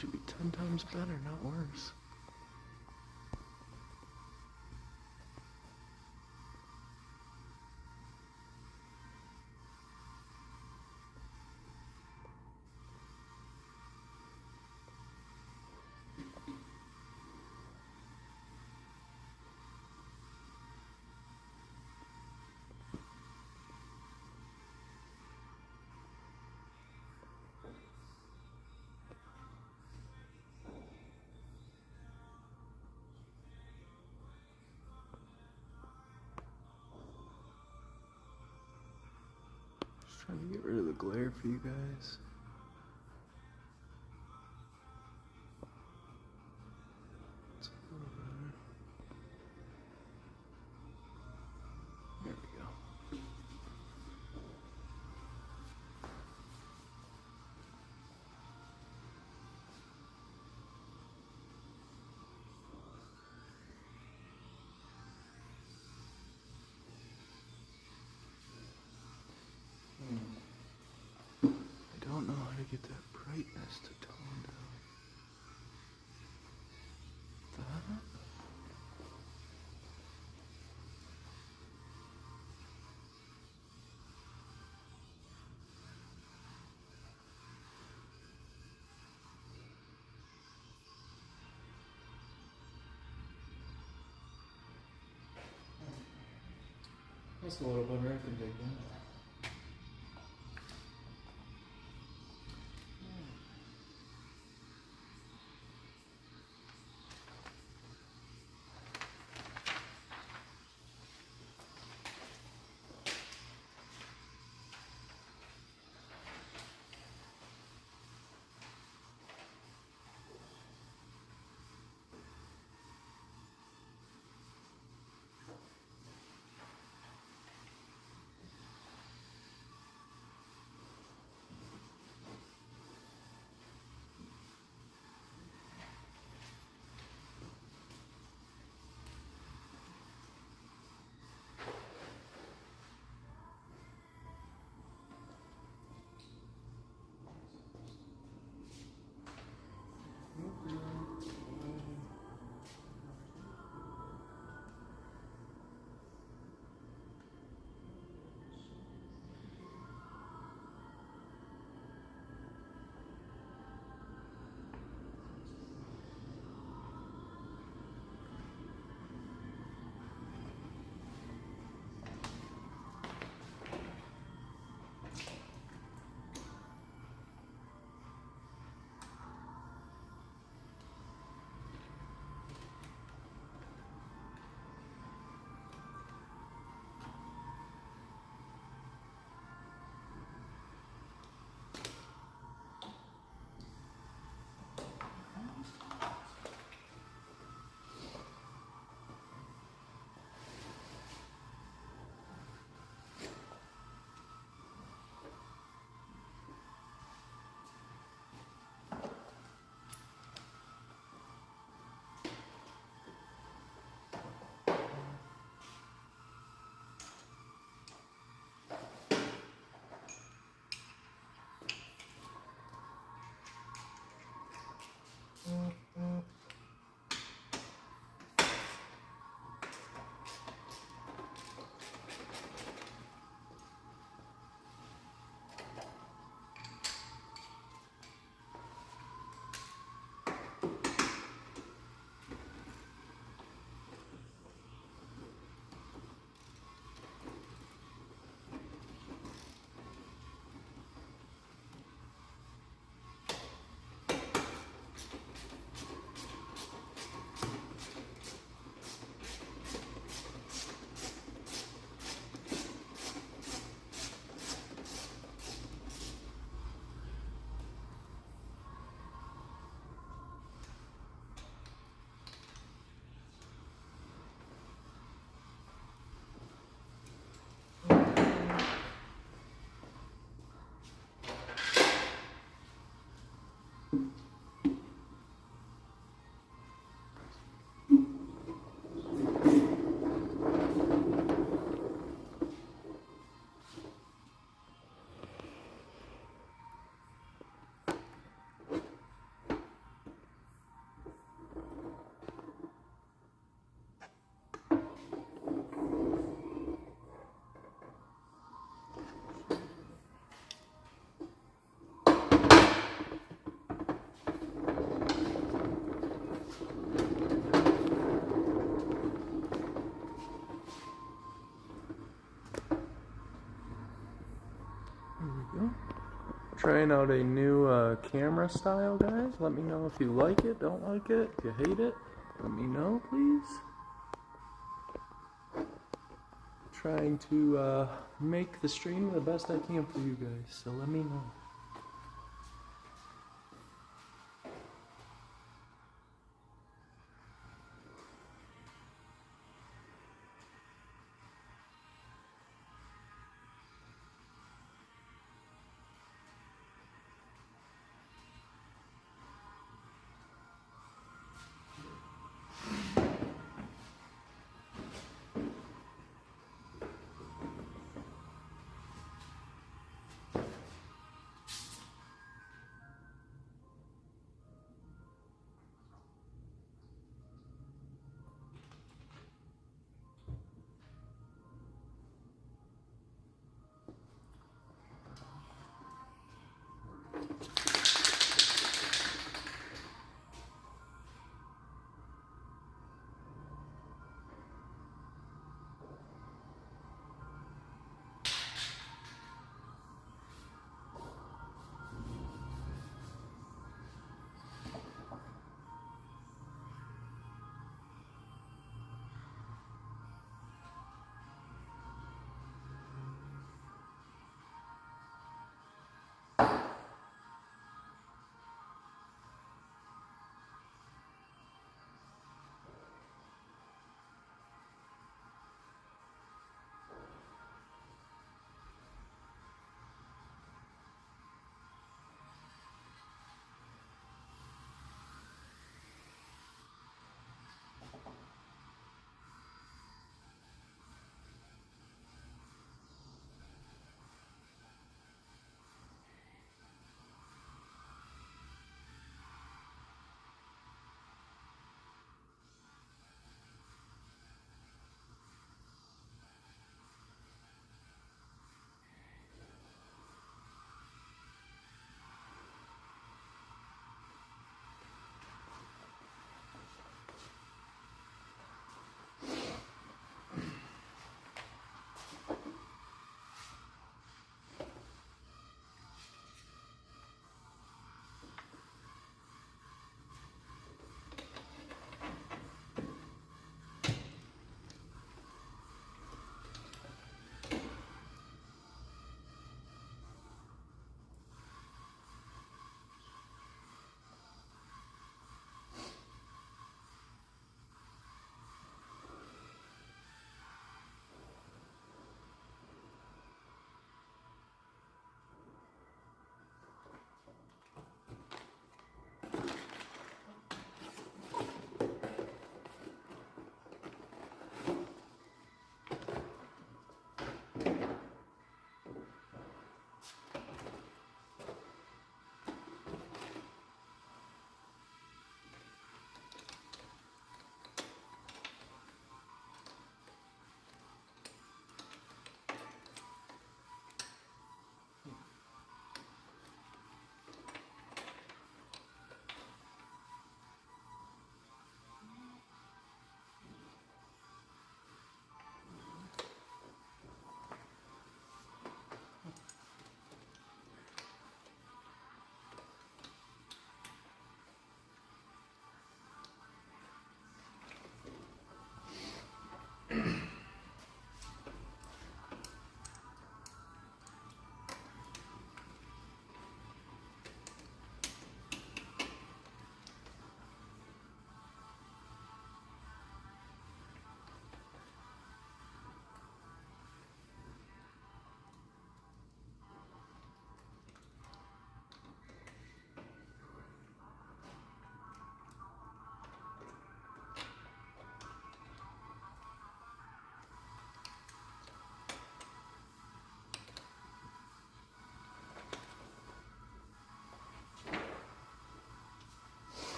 should be 10 times better, not worse. Trying to get rid of the glare for you guys. It's a little better. There we go. I don't know how to get that brightness to tone down. That? That's a little better, I can dig that. There we go. Trying out a new camera style, guys. Let me know if you like it, don't like it, if you hate it. Let me know, please. Trying to make the stream the best I can for you guys, so let me know.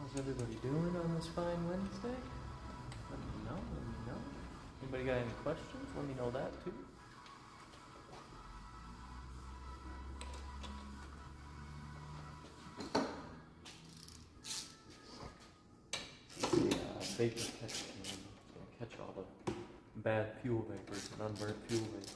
How's everybody doing on this fine Wednesday? Let me know, let me know. Anybody got any questions? Let me know that too. Vapor catch can. It's gonna catch all the bad fuel vapors and unburnt fuel vapors.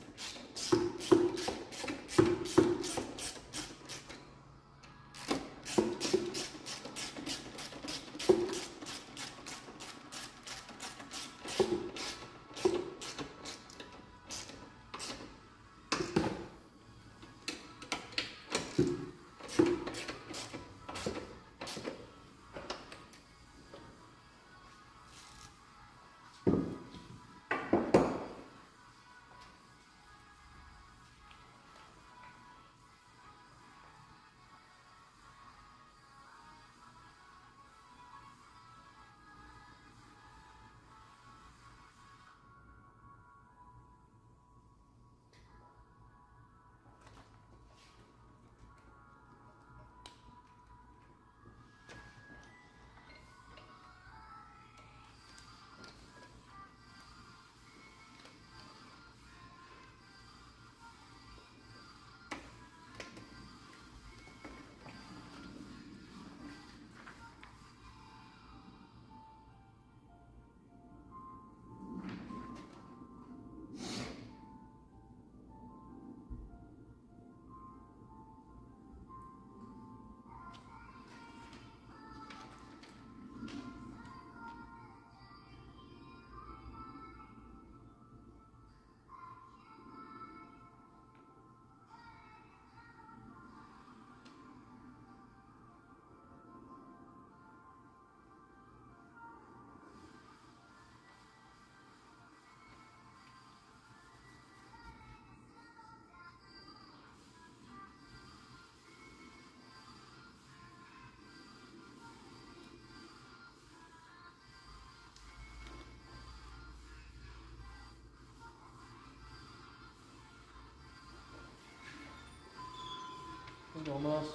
Almost.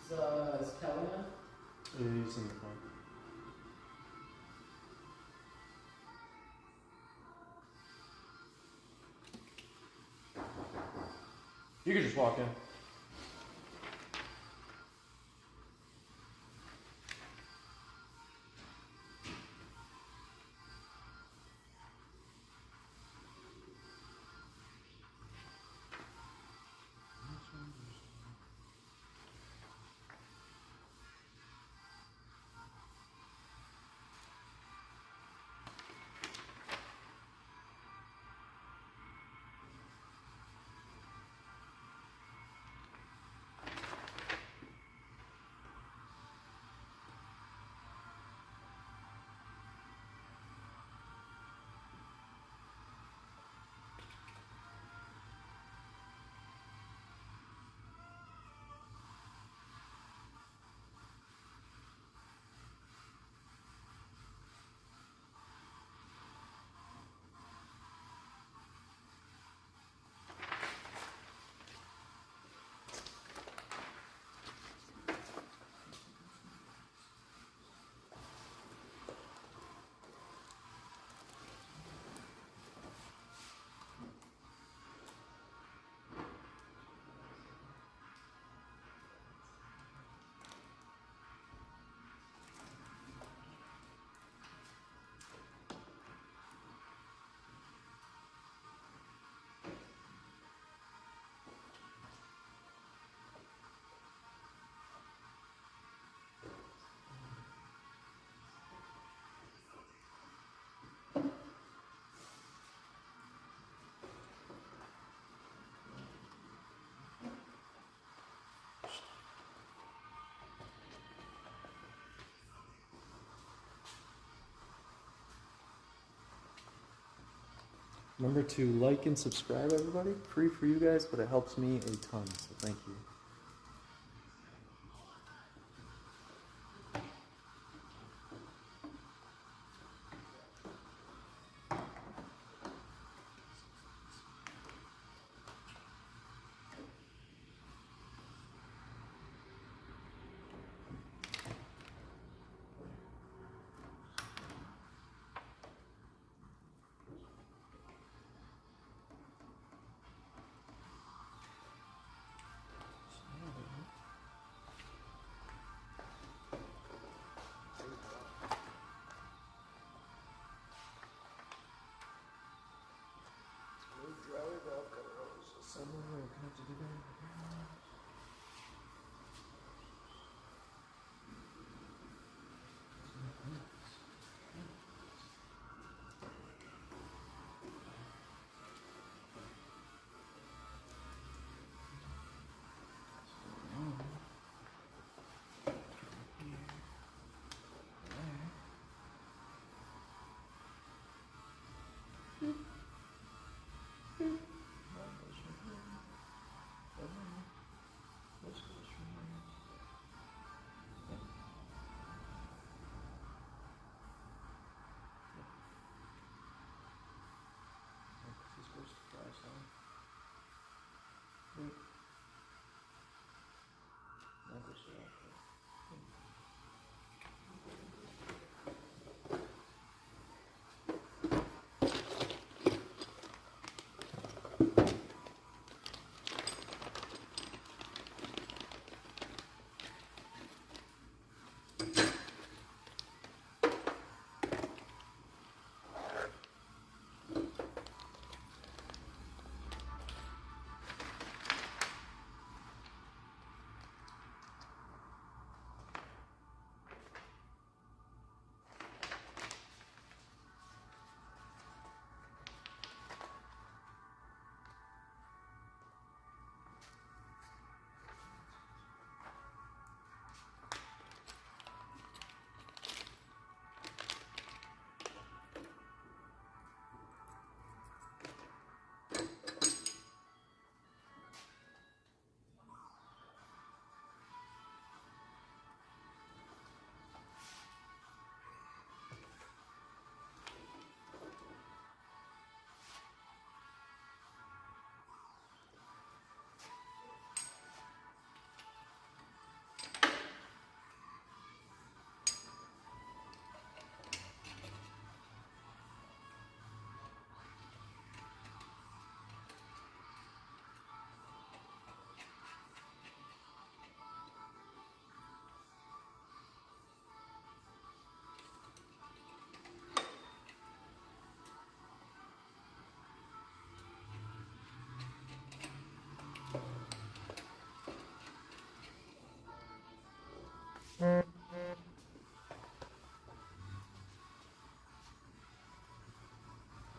Is Kelly in? Yeah, he's in the front. You can just walk in. Remember to like and subscribe, everybody. Free for you guys, but it helps me a ton, so thank you.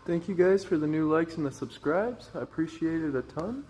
Thank you guys for the new likes and the subscribes. I appreciate it a ton.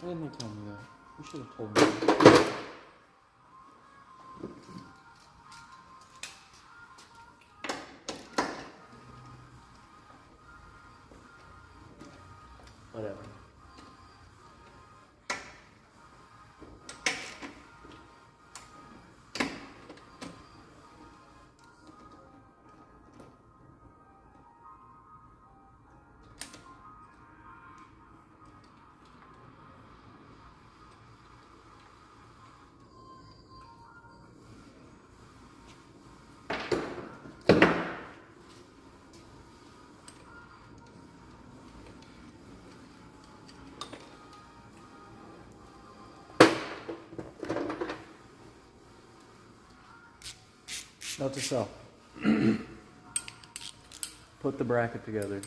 Why didn't they tell me that? You should have told me. Whatever. Note to self. Put the bracket together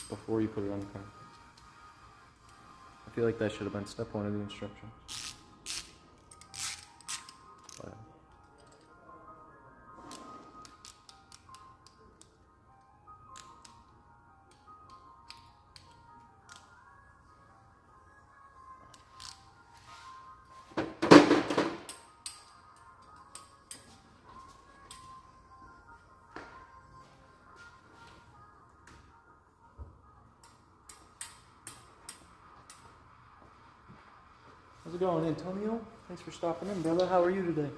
before you put it on the car. I feel like that should have been step one of the instructions. But how's it going, Antonio? Thanks for stopping in, brother. How are you today?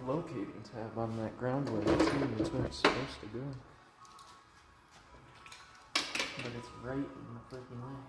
locating tab on that ground wire too. That's where it's supposed to go. But it's right in the freaking way.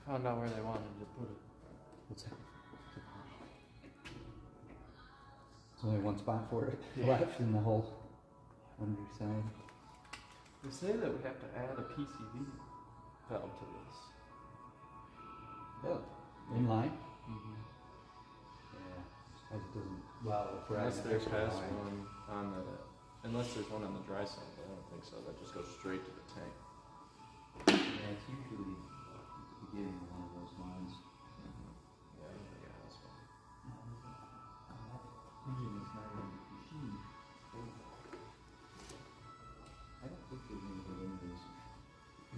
Found out where they wanted to put it. What's that? There's only one spot for it left in the whole underside. They say that we have to add a PCV valve to this. Really? In line? Mm-hmm. Yeah. As it doesn't. Well, for Unless there's extra past line. one on the, unless there's one on the dry side, but I don't think so. That just goes straight to the tank. Yeah, it's usually at the beginning of one of those lines. Mm-hmm. Yeah, I don't think it has one. Usually it's not even huge. I don't think there's any windows.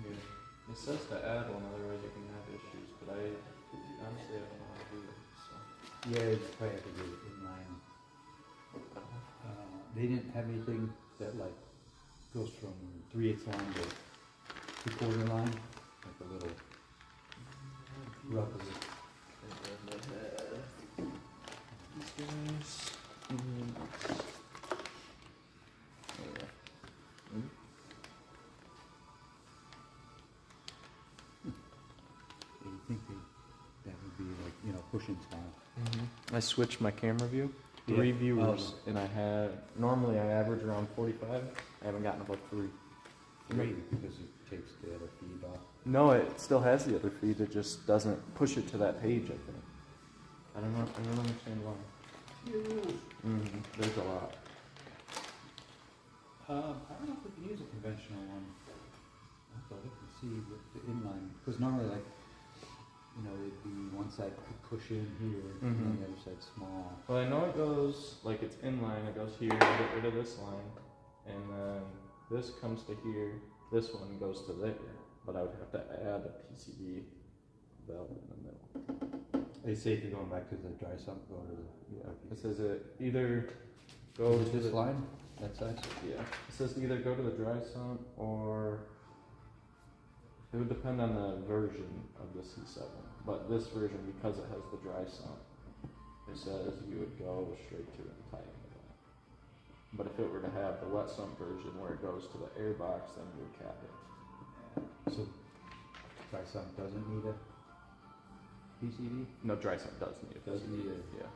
Yeah. It says to add one, otherwise you can have issues, but honestly I don't know how to do it, so. Yeah, you probably have to do it in line. they didn't have anything that like goes from 3/8 line to 2/4 line, like a little rough of it. These guys. Yeah. You think that would be like, you know, pushing style? I switched my camera view. Yeah. 3 viewers, and I had normally I average around 45. I haven't gotten above 3. Great, because it takes the other feed off. No, it still has the other feed. It just doesn't push it to that page. I think. I don't know. I don't understand why. There's a lot. I don't know if we can use a conventional one. I have to look and see with the inline, because normally, like, you know, it'd be one side could push in here, and the other side small. Well, I know it goes like it's inline. It goes here. Get rid of this line, and then this comes to here. This one goes to there. But I would have to add a PCB valve in the middle. They say if you're going back to the dry sump, go to the. Yeah. It says it either go to this line, that side. Yeah. It says either go to the dry sump or it would depend on the version of the C7. But this version, because it has the dry sump, it says you would go straight to it and tie into that. But if it were to have the wet sump version where it goes to the air box, then you would cap it. So dry sump doesn't need a PCB? No, dry sump does need it. Doesn't need it. Yeah.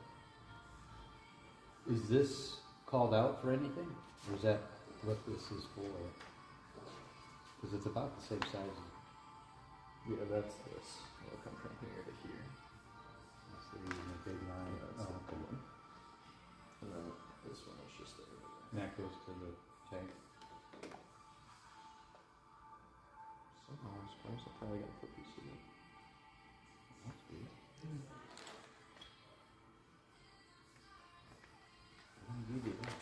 Is this called out for anything? Or is that what this is for? Because it's about the same size. Yeah, that's this. It'll come from here to here. So you're using a big line. Yeah, that's the big one. And then this one is just there. And that goes to the tank. Somehow I'm surprised I probably got to put PCB. That's good. You do that.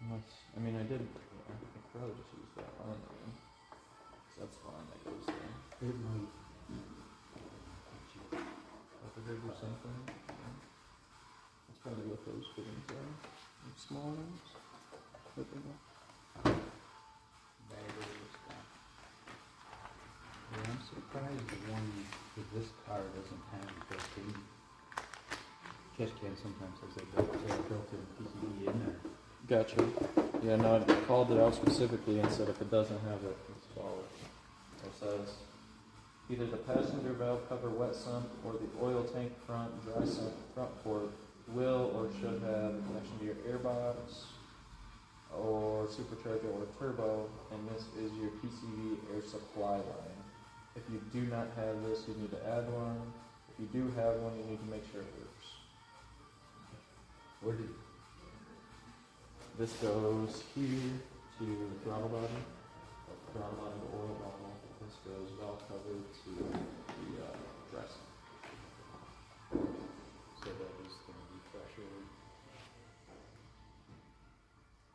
Unless, I mean, I did. I could probably just use that line again. So that's fine. That goes there. It might. I could do something. That's probably what those fittings are. Like small ones. But they're not. Yeah, I'm surprised the one with this car doesn't have a built-in. Cash can sometimes has a built-in PCB in there. Gotcha. Yeah, no, I called it out specifically and said if it doesn't have it, install it. It says either the passenger valve cover wet sump or the oil tank front dry sump front port will or should have a connection to your airbox or supercharger or turbo, and this is your PCV air supply line. If you do not have this, you need to add one. If you do have one, you need to make sure it works. Where did This goes here to the throttle body to oil bottle. This goes valve cover to the dry sump. so that is the refresher?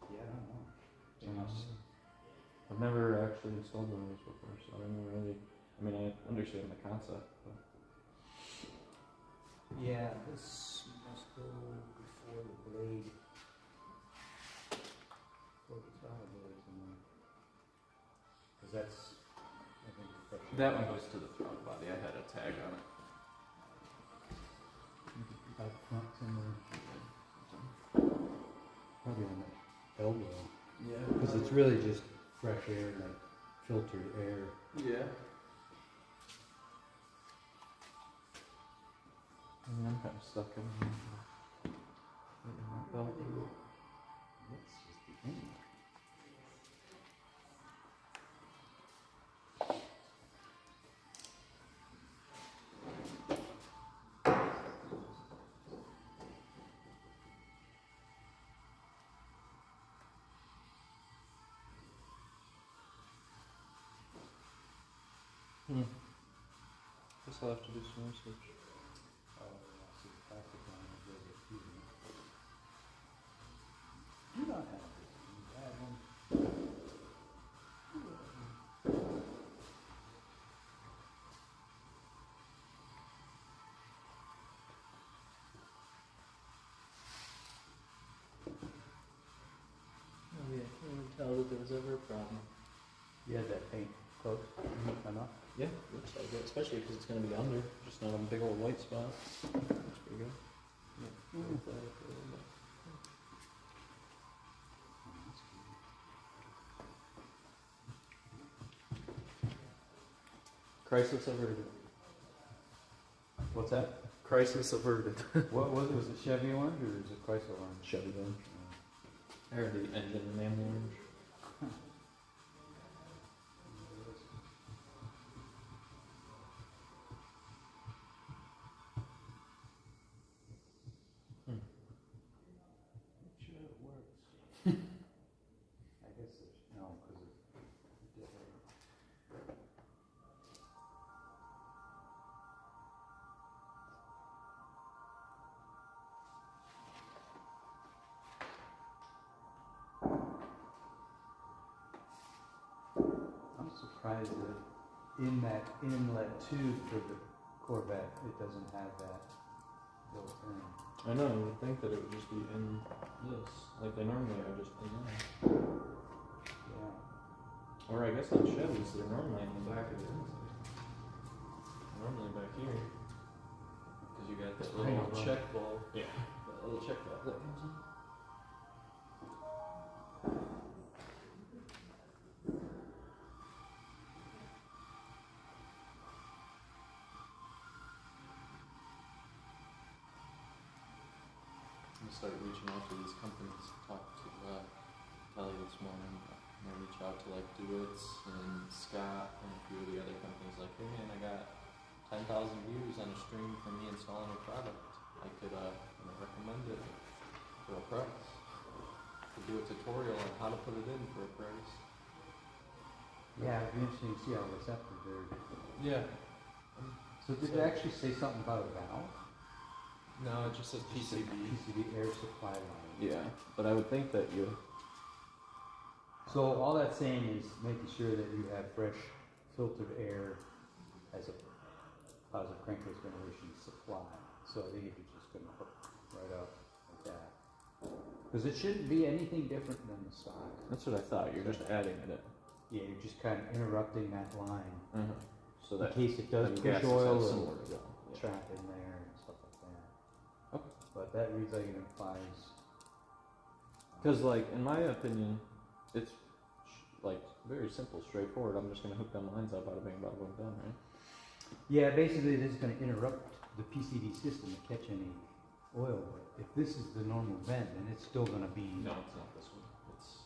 Yeah, I don't know. So much. I've never actually installed one of these before, so I don't really. I mean, I understand the concept, but Yeah, this must go before the blade. Before the throttle blade somewhere. Because that's, I think, refresher. that one goes to the throttle body. I had a tag on it. Out front somewhere. Probably on the elbow. Yeah. Because it's really just fresh air, like filtered air. Yeah. I mean, I'm kind of stuck in here. That's just the thing. Guess I'll have to do some research. Oh, I see the plastic one is really confusing. You don't have this. You add one. know that there was ever a problem. You had that paint close enough? Yeah, looks like it, especially because it's going to be under, just not a big old white spot. Looks pretty good. Yeah. Mhm. Lift that up a little bit. Crisis averted. What's that? Crisis averted. What was it? Was it Chevy orange or is it Chrysler orange? Chevy orange. I heard the engine name orange. Make sure it works. I guess there's no, because it's different. I'm surprised that in that inlet tube for the Corvette, it doesn't have that built in. I know, you would think that it would just be in this, like they normally are just in there. Yeah. Or I guess on Chevys, they're normally in the back of the inside. Normally back here. Because you got that I know, little right. check valve. Yeah. That little check valve that comes in. I started reaching out to these companies. Talked to Kelly this morning. I'm gonna reach out to like DeWitt's and Scott and a few of the other companies. Like, hey man, I got 10,000 views on a stream from me installing a product. I could recommend it for a price. Could do a tutorial on how to put it in for a price. Yeah, it'd be interesting to see how receptive they're. Yeah. So did it actually say something about a valve? No, it just says PCB. PCB air supply line. Yeah, but I would think that you. So all that's saying is making sure that you have fresh filtered air as a positive crankless ventilation supply. So I think if you're just going to hook right up like that. Because it shouldn't be anything different than the stock. That's what I thought. You're just adding it in. Yeah, you're just kind of interrupting that line So in that case it does the push gases oil have and somewhere to go. Yeah. trap in there and stuff like that. Okay. But that reads like it implies. Because, like, in my opinion, it's like very simple, straightforward. I'm just gonna hook them lines up, bada bing, bada boom, done, right? Yeah, basically this is going to interrupt the PCD system to catch any oil. But if this is the normal vent, then it's still going to be. No, it's not this one. It's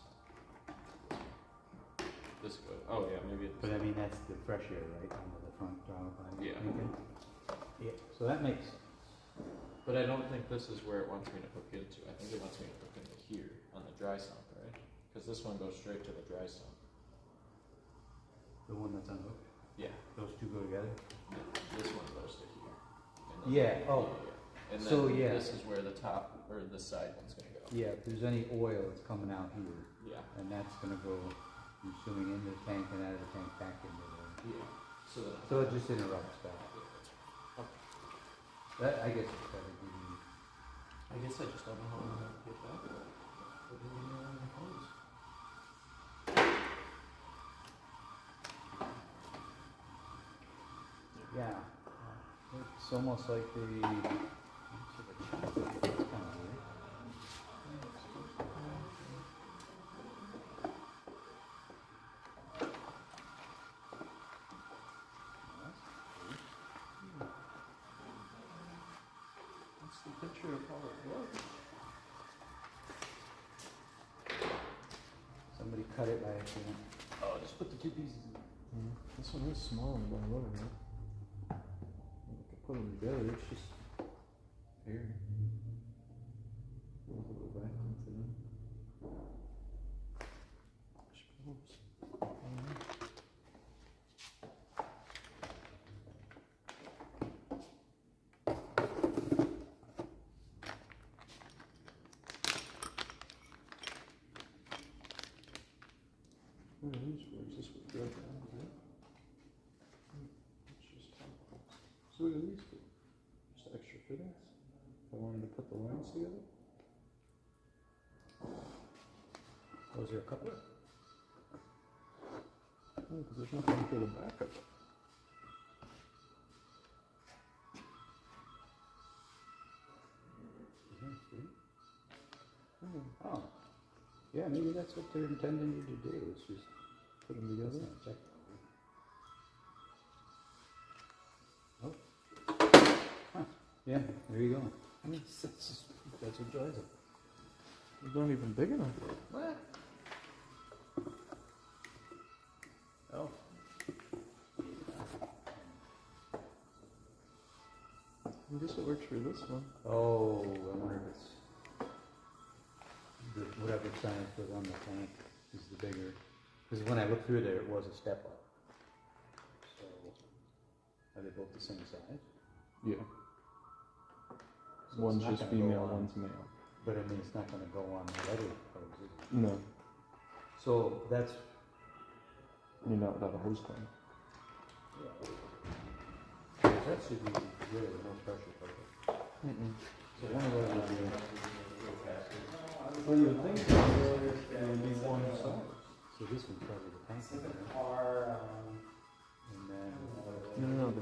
this good. Oh yeah, maybe it's. But I mean, that's the fresh air, right, under the front drive. Yeah. Yeah. So that makes sense. But I don't think this is where it wants me to hook into. I think it wants me to hook into here on the dry sump, right? Because this one goes straight to the dry sump. The one that's unhooked. Yeah. Those two go together. This one goes to here. And then Yeah. Oh. yeah. And then So, yeah. this is where the top or the side one's gonna go. Yeah. If there's any oil, it's coming out here, Yeah. and that's going to go, I'm assuming, into the tank and out of the tank back into there. Yeah. So then. So it just interrupts that. That I guess it's better giving. I guess I just don't know how I'm gonna get that. Put it in there on the hose. Yeah. It's almost like the. It's kind of weird. That's the picture of how it looks. Somebody cut it by accident. Oh, just put the two pieces in. This one is small and going over, man. I could put them together, it's just here. We'll go back into them. What are these for? Is this what thread down, is it? It's just top ones. So what are these for? Just extra fittings? If I wanted to put the lines together? Was there a couple? because there's nothing for the back of it. Is that sweet? Oh, yeah, maybe that's what they're intending you to do, is just put them together. Check. Oh. Huh. Yeah, there you go. That's what drives it. These aren't even big enough. What? Oh. I guess it works for this one. Oh, I wonder if it's whatever size was on the tank is the bigger. Because when I looked through there, it was a step up. So, are they both the same size? Yeah. So One's it's not just gonna go female, on- one's male. But I mean, it's not going to go on the other hose, is it? No, So that's you're not without a hose clamp. that should be really no pressure coated. So one of those would be. Well, you would think it would be one size. So this one's probably the tank one, right? Are, And then. No, the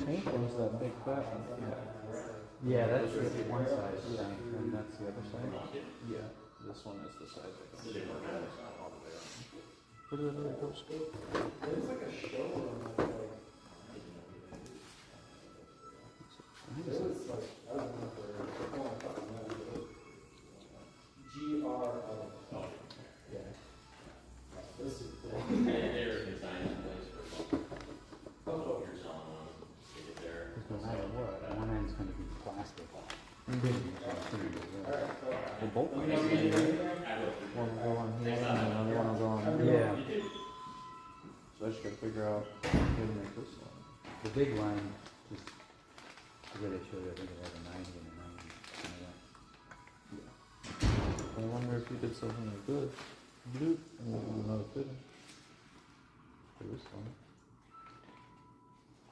tank one's that big fat one. Yeah, that's one side. Yeah. Tank, and that's the other side. Yeah, this one is the size I can all the way up. Where did the other hose go? there's like a showroom that's like, it was like, I don't remember, GRO. Yeah. This is cool. They're designed in place for about 12 years on one. They get there. Because no matter what, one end's going to be plastic. The bolt one will go on here and another one will go on here. Yeah. So I just gotta figure out how to make this one. The big line, just the way they showed it, I think it had a 90 and a 90. Something like I wonder if you did something like this. Bloop, and then another fitting. For this one.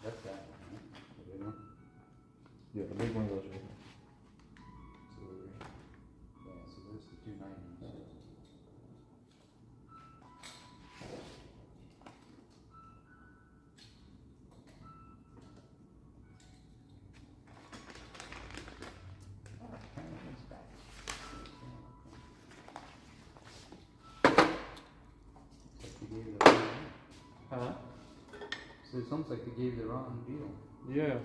that. That's that one, right? The big one? Yeah, the big one goes right here. Yeah, so there's the 290s. Huh? So it sounds like they gave the wrong deal. Yeah.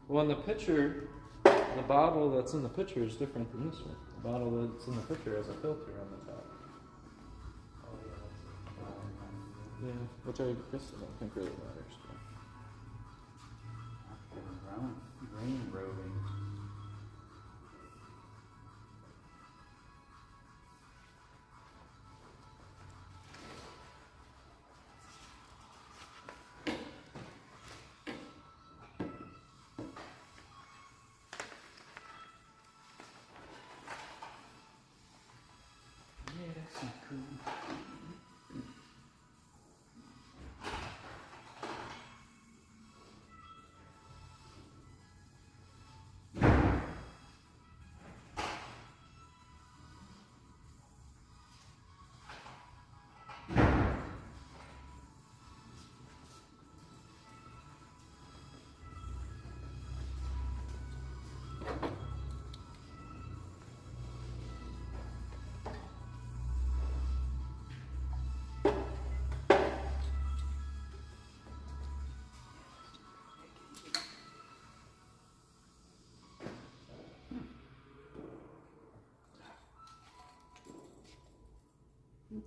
Well, in the picture, the bottle that's in the picture is different than this one. The bottle that's in the picture has a filter on the top. Yeah, which I guess I don't think really matters. Grain roving. Yeah, that's some cool.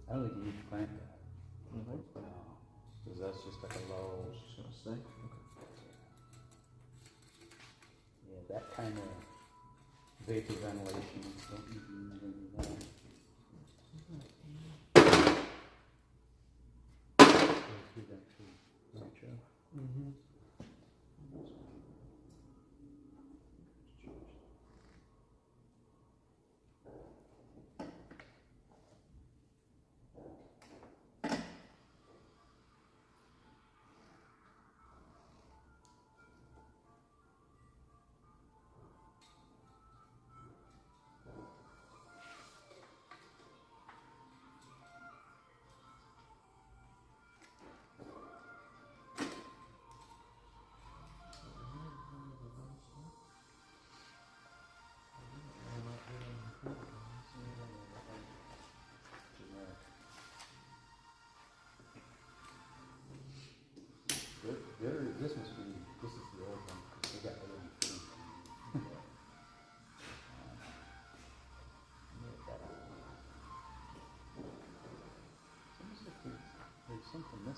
I don't think you need to clamp that. Okay. Because that's just like a low. Just gonna stay. Okay. Yeah, that kind of vapor ventilation. Don't need to use any of that. Let's do that too. Right, Joe? Mm-hmm.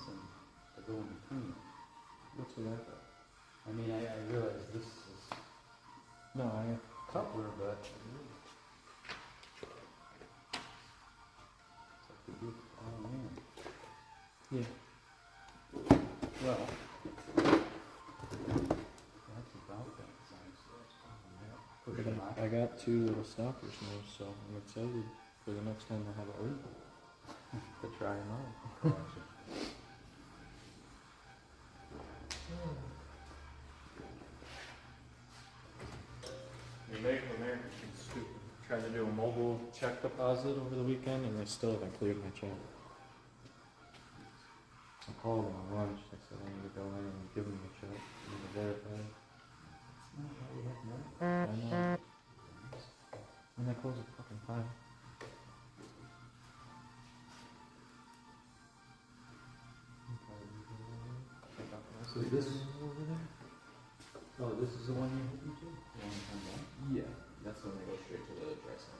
and to go in between. What's with that? I mean, I realize this is No, I. coupler, but it's like the group all in. Yeah. Well, that's about that size. Push it back. I got 2 little stoppers now, so I'm excited for the next time I have a leak to try them out. Gotcha. The Bank of America tried to do a mobile check deposit over the weekend, and they still haven't cleared my check. I called them on lunch. I said I need to go in and give them the check. I need to verify. It's not how we have money. I know. And they close at fucking 5. So this, over there? oh, this is the one you're hooking to? The one from that? Yeah, that's when they go straight to the dry side.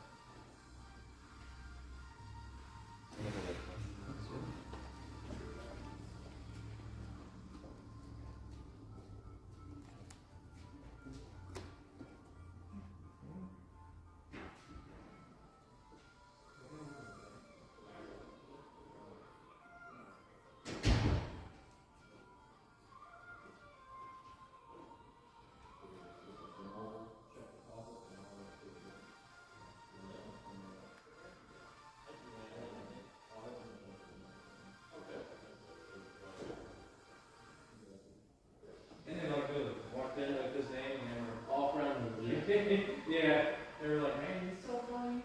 Yeah, they were like, man, you're so funny.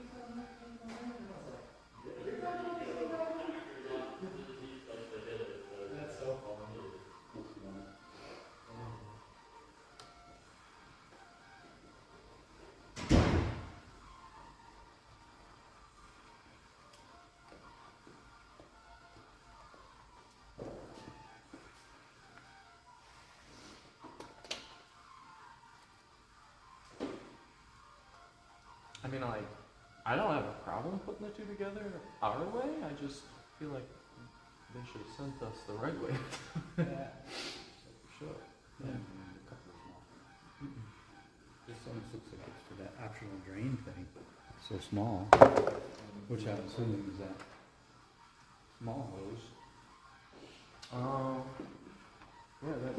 That's so funny. I mean, like, I don't have a problem putting the 2 together our way. I just feel like they should have sent us the right way. Yeah. For sure. Yeah. The coupler's not. This almost looks like it's for that optional drain thing. So small, which I'm assuming is that small hose. Yeah, that.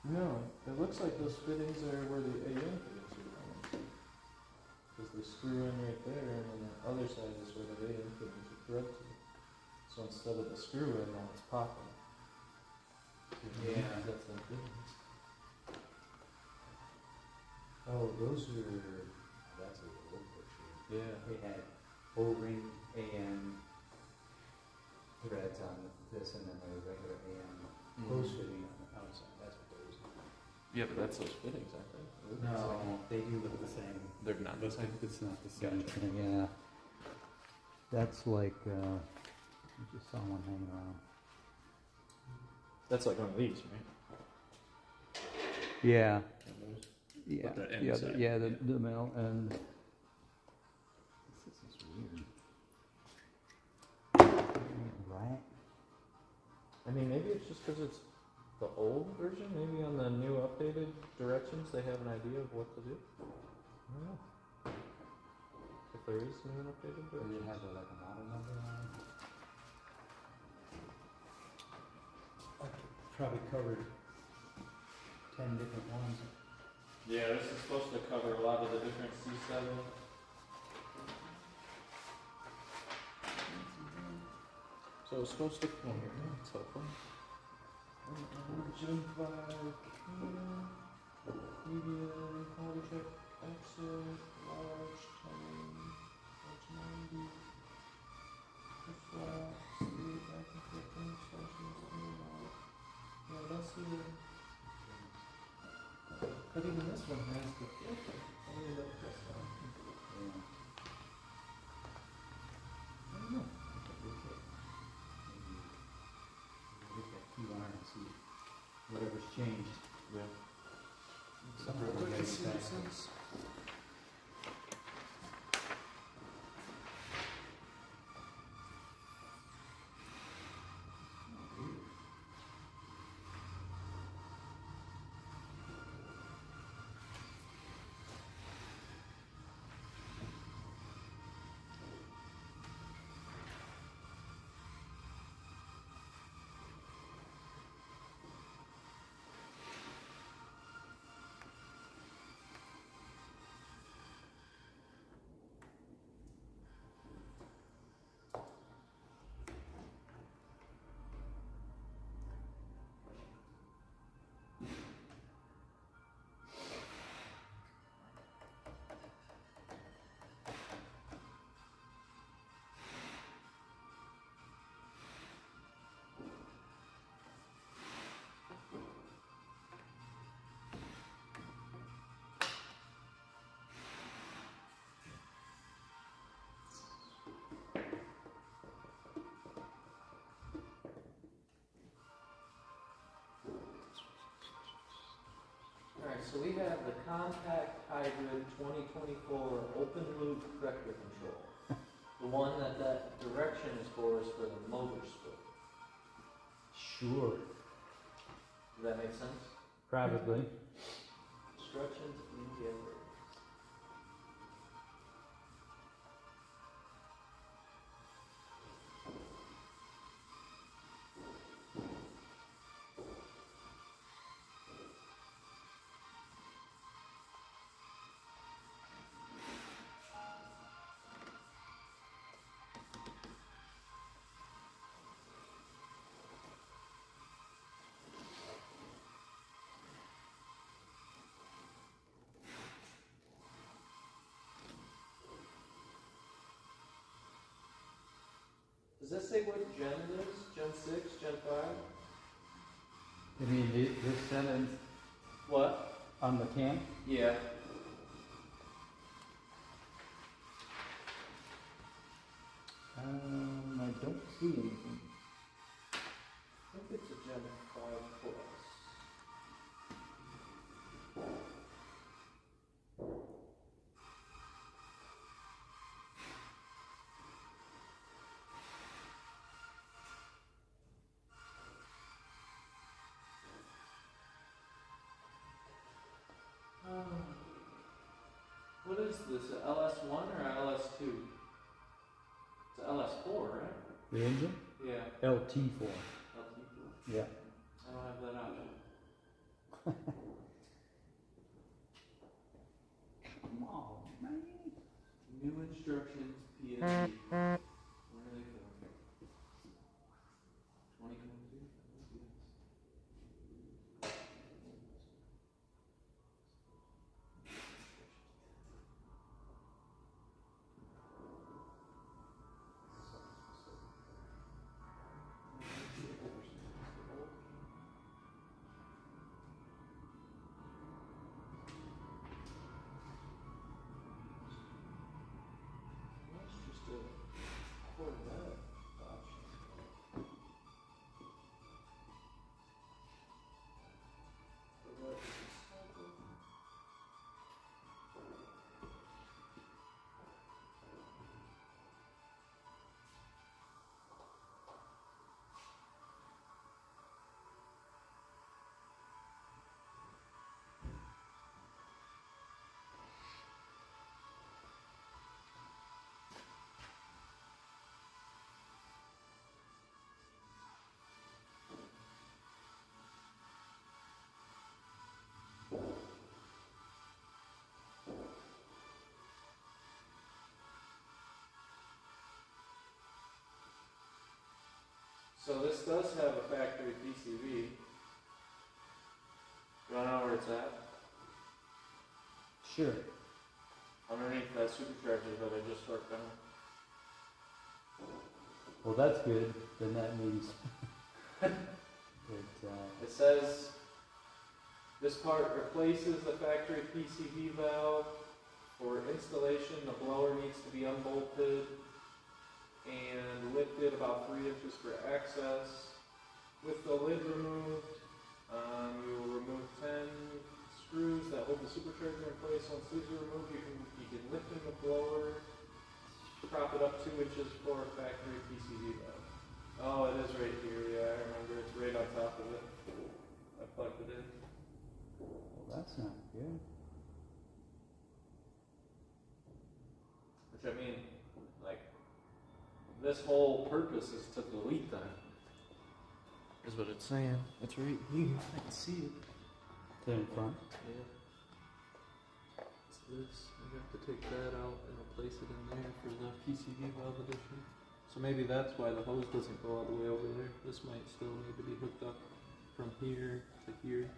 No, it looks like those fittings are where the AM fittings are going. Because they screw in right there, and then the other side is where the AM fittings are thread to. So instead of the screw in, now it's popping. Yeah. That's the fittings. Oh, those are, that's a old picture. Yeah. They had O-ring AM threads on this and then the regular AM hose fitting on the outside. That's what those are. Yeah, but that's those fittings, aren't they? No, they do look the same. They're not the same. It's not the same Gotcha. thing, yeah. That's like, I just saw one hanging around. That's like one of these, right? Yeah. And those. Yeah, But the yeah, inside, yeah, yeah. the male and this is weird. Right? I mean, maybe it's just because it's the old version. Maybe on the new updated directions, they have an idea of what to do. I don't know. If there is new and updated Does it directions. have like a model number on it? I probably covered 10 different ones. Yeah, this is supposed to cover a lot of the different C7. So it's supposed to come here. It's helpful. Jump media, quality check, exit, large, tiny, large 90, flat, state, back and forth, instructions, yeah, that's the. But even this one has the filter. I really like this one. Yeah. I don't know. Maybe we'll get that QR and see whatever's changed. Yeah. Somehow Real we'll quick, get see it what it back. says. So we have the compact hybrid 2024 open loop vector control. The one that direction is for the motor split. Sure. Does that make sense? Probably. Instructions in yellow. Does that say what gen it is? Gen 6? Gen 5? You mean this sentence What? on the can? Yeah. I don't see anything. I think it's a Gen 5 plus. What is this? A LS1 or LS2? It's a LS4, right? The engine? Yeah. LT4. LT4. Yeah. I don't have that option. Come on, man. New instructions, PSE. When are they from? 2022? That's just a Corvette option. Corvette is a cycle. So this does have a factory PCV. You wanna know where it's at? Sure. Underneath that supercharger that I just worked on. Well, that's good. Then that means it, It says this part replaces the factory PCV valve. For installation, the blower needs to be unbolted and lifted about 3 inches for access. With the lid removed, you will remove 10 screws that hold the supercharger in place. Once these are removed, you can lift in the blower, prop it up 2 inches for a factory PCV valve. Oh, it is right here. Yeah, I remember. It's right on top of it. I plugged it in. well, that's not good. Which I mean, like, this whole purpose is to delete that. Is what it's saying. It's right here. I can see it. To in front. Yeah. It's this. We have to take that out and replace it in there for the PCV valve addition. So maybe that's why the hose doesn't go all the way over there. This might still need to be hooked up from here to here.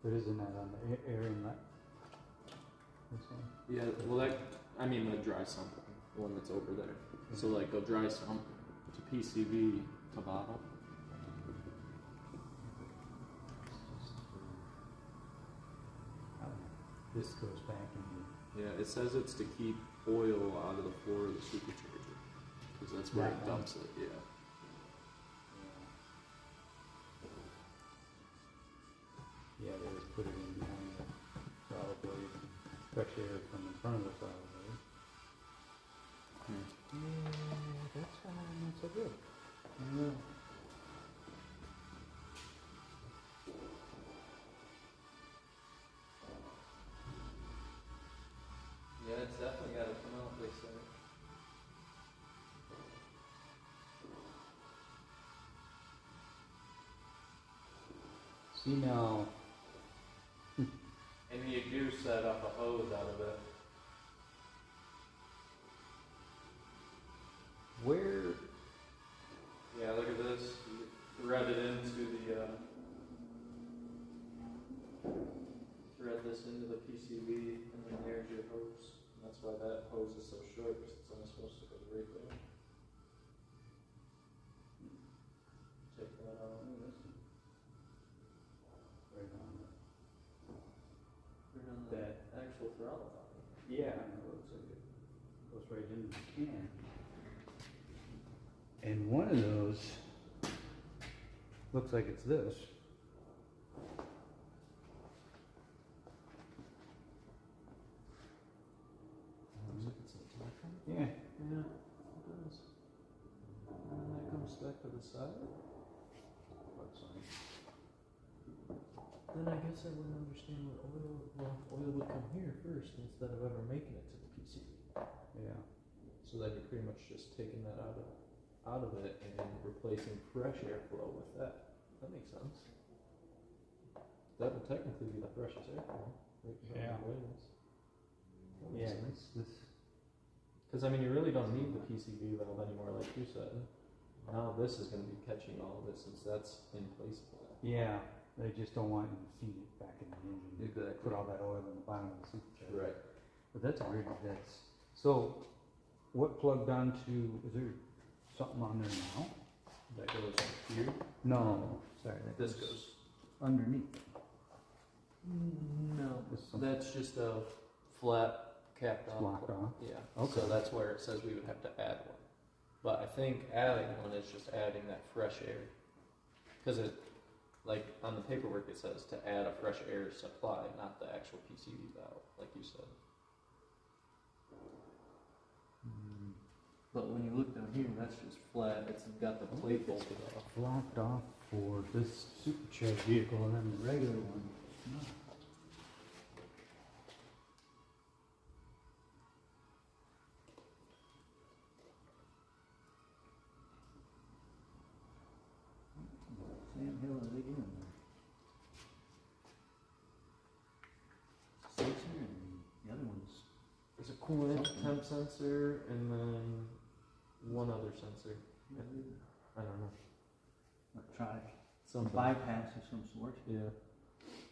But isn't that on the air inlet? This one? Yeah, well I mean the dry sump, the one that's over there. So like a dry sump to PCV to bottle. This goes back into. Yeah, it says it's to keep oil out of the floor of the supercharger. Because that's where it That one? dumps it, yeah. Yeah, there's fresh air from in front of us all day. Yeah, that's not so good. Yeah. Yeah, it's definitely got to come out, they say. See now, And you do set up a hose out of it. where, Yeah, look at this. You thread it into the, thread this into the PCB, and then there's your hose. And that's why that hose is so short, because it's only supposed to go right there. Take that out. right on Put it on that, the actual throttle body. yeah, it looks like it goes right into the can. And one of those looks like it's this. Looks like it's a different. Yeah. Yeah, it does. And then that comes back to the side. Looks like. Then I guess I wouldn't understand what oil would come here first instead of ever making it to the PCB. Yeah. So then you're pretty much just taking that out of it and replacing fresh airflow with that. That makes sense. That would technically be the freshest airflow. Right behind Yeah. the wheels. That makes Yeah, sense. this. Because I mean, you really don't need the PCB valve anymore, like you said. Now this is going to be catching all of it since that's in place for that. Yeah, they just don't want you to feed it back in the engine. Exactly. Put all that oil in the bottom of the supercharger. Right. But that's weird. So. What plugged onto? Is there something on there now? That goes here. No, sorry. This goes. underneath. No. This is That's just a flat capped off. Blocked off. Yeah. Okay. So that's where it says we would have to add one. But I think adding one is just adding that fresh air. Because it, like on the paperwork, it says to add a fresh air supply, not the actual PCB valve, like you said. But when you look down here, that's just flat. It's got the plate bolted off. Blocked off for this supercharged vehicle and then the regular one. No. Sam Hill is again. Sensor and the other one's. There's a coolant temp sensor and then one other sensor. I don't know. Electronic Something. bypass of some sort. Yeah.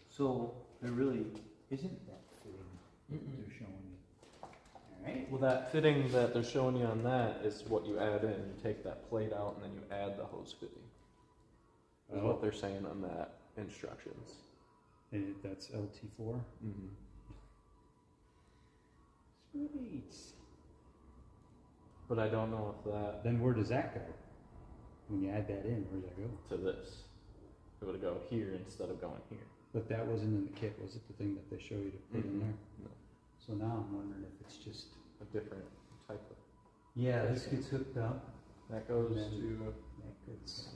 So there really isn't that fitting Mm-mm. they're showing you. Alright. Well, that fitting that they're showing you on that is what you add in. You take that plate out and then you add the hose fitting. Is what they're saying on that instructions. And that's LT4. Mm-hmm. Sweet. But I don't know if that Then where does that go? When you add that in, where does that go? to this. It would go here instead of going here. But that wasn't in the kit, was it? The thing that they show you to put in there? No. So now I'm wondering if it's just. A different type of. Yeah, this gets hooked up. That goes And then to. that gets.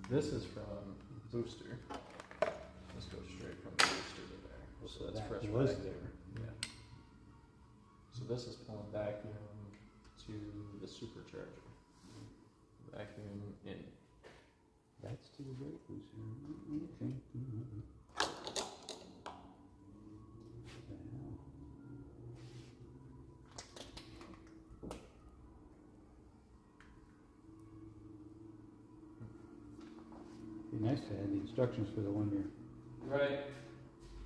This is from booster. This goes straight from booster to there. So that's that fresh was vacuum. there. Yeah. So this is pulling vacuum to the supercharger. Vacuum in. That's to the brake booster. Okay. Be nice to have the instructions for the one year. Right.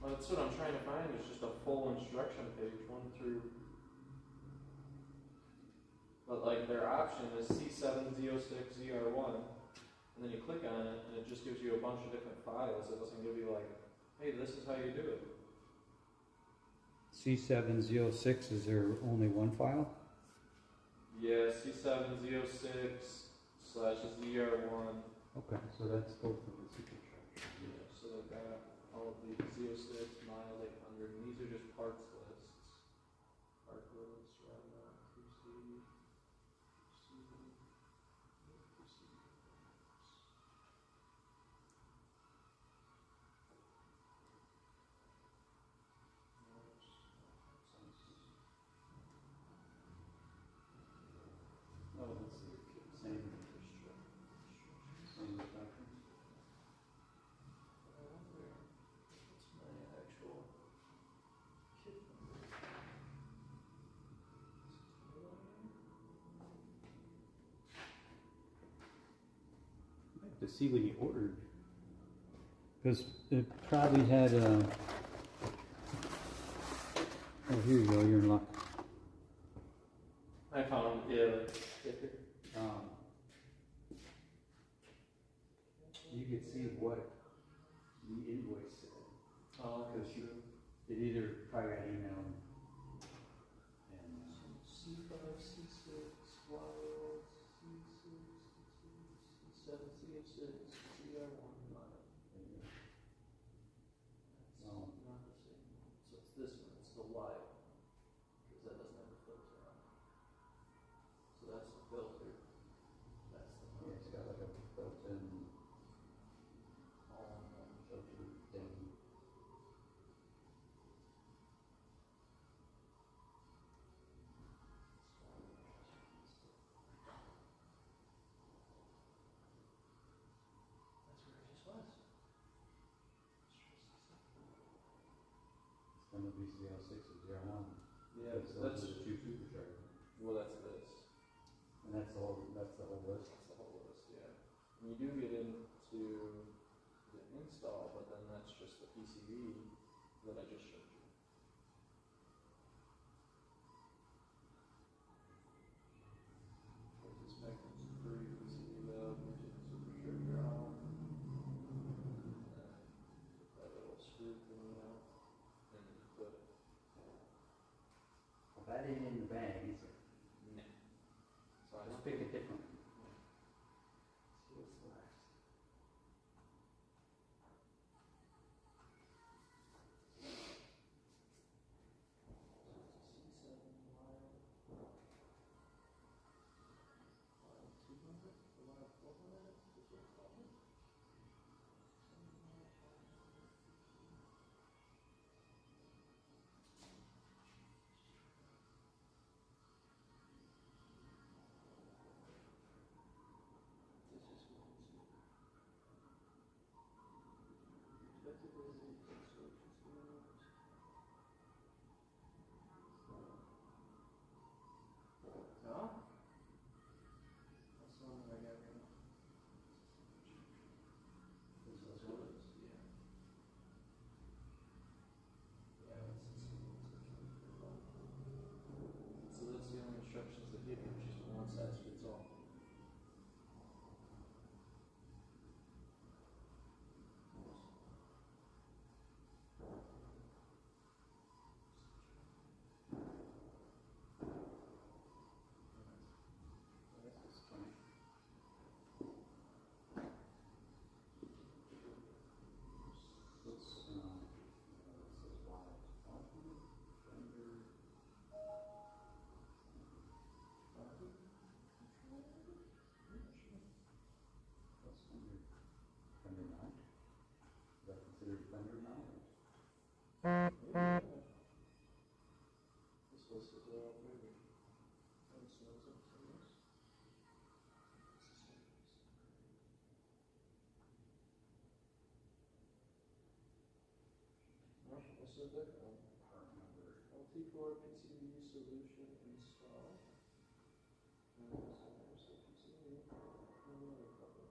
Well, that's what I'm trying to find. It's just a full instruction page, 1 through. But like their option is C7Z06ZR1, and then you click on it, and it just gives you a bunch of different files. It doesn't give you like, hey, this is how you do it. C706, is there only one file? Yeah, C7Z06/ZR1. Okay, so that's both of the superchargers. Yeah, so they've got all of the Z06, mild, 800, and these are just parts lists. see when you ordered, because it probably had oh, here you go, you're in luck. I found, yeah, the sticker. You could see what the invoice said, Oh, because it either probably got emailed and C5, C6, Y, C6, C7, CF6, CR1, not the same one. So it's this one, it's the Y, because that doesn't have a filter on it. So that's the filter. That's the yeah, it's got like a built-in all in one. filter thing. That's where it just was. It's gonna be CL6 or ZR1. Yeah, Those are that's, the two superchargers. well, that's this. And that's the whole list. That's the whole list, yeah. And you do get into the install, but then that's just the PCB that I just showed you. With the Spectrum's free PCB valve, which is supercharger on. Put that little screw thing out, and then you put it. Well, that ain't in the bag, is it? No. So I Let's don't pick a think different one. See what's left. No? That's the one that I got right now. This That's is what what it is, yeah. Yeah, so that's the only instructions they give you, it's just one size fits all. this is funny. This says wide. Fender. What's Fender? Fender mount? Is that considered Fender mount? This list is all moving. This one's up to this. No, this is a different one. Part number. LT4 PCB solution install. And there's the PCB. And another couple.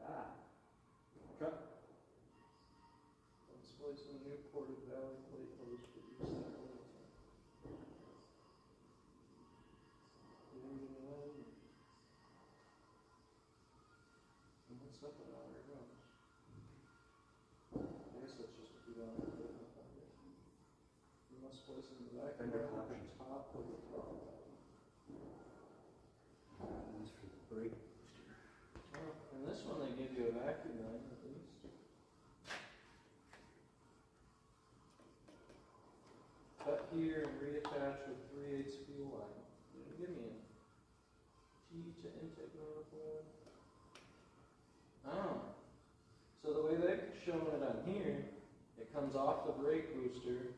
Ah. Truck. Let's place a new ported valley plate hose for use in our oil tank. The engine line. And what's up and out here goes. I guess that's just a few down there. You must place in the back of Fender the collection. top of the throttle. One's for the brake. Oh, and this one they give you a vacuum line at least. Cut here and reattach with 3/8 fuel line. Didn't give me a T to intake manifold. Oh. So the way they're showing it on here, it comes off the brake booster,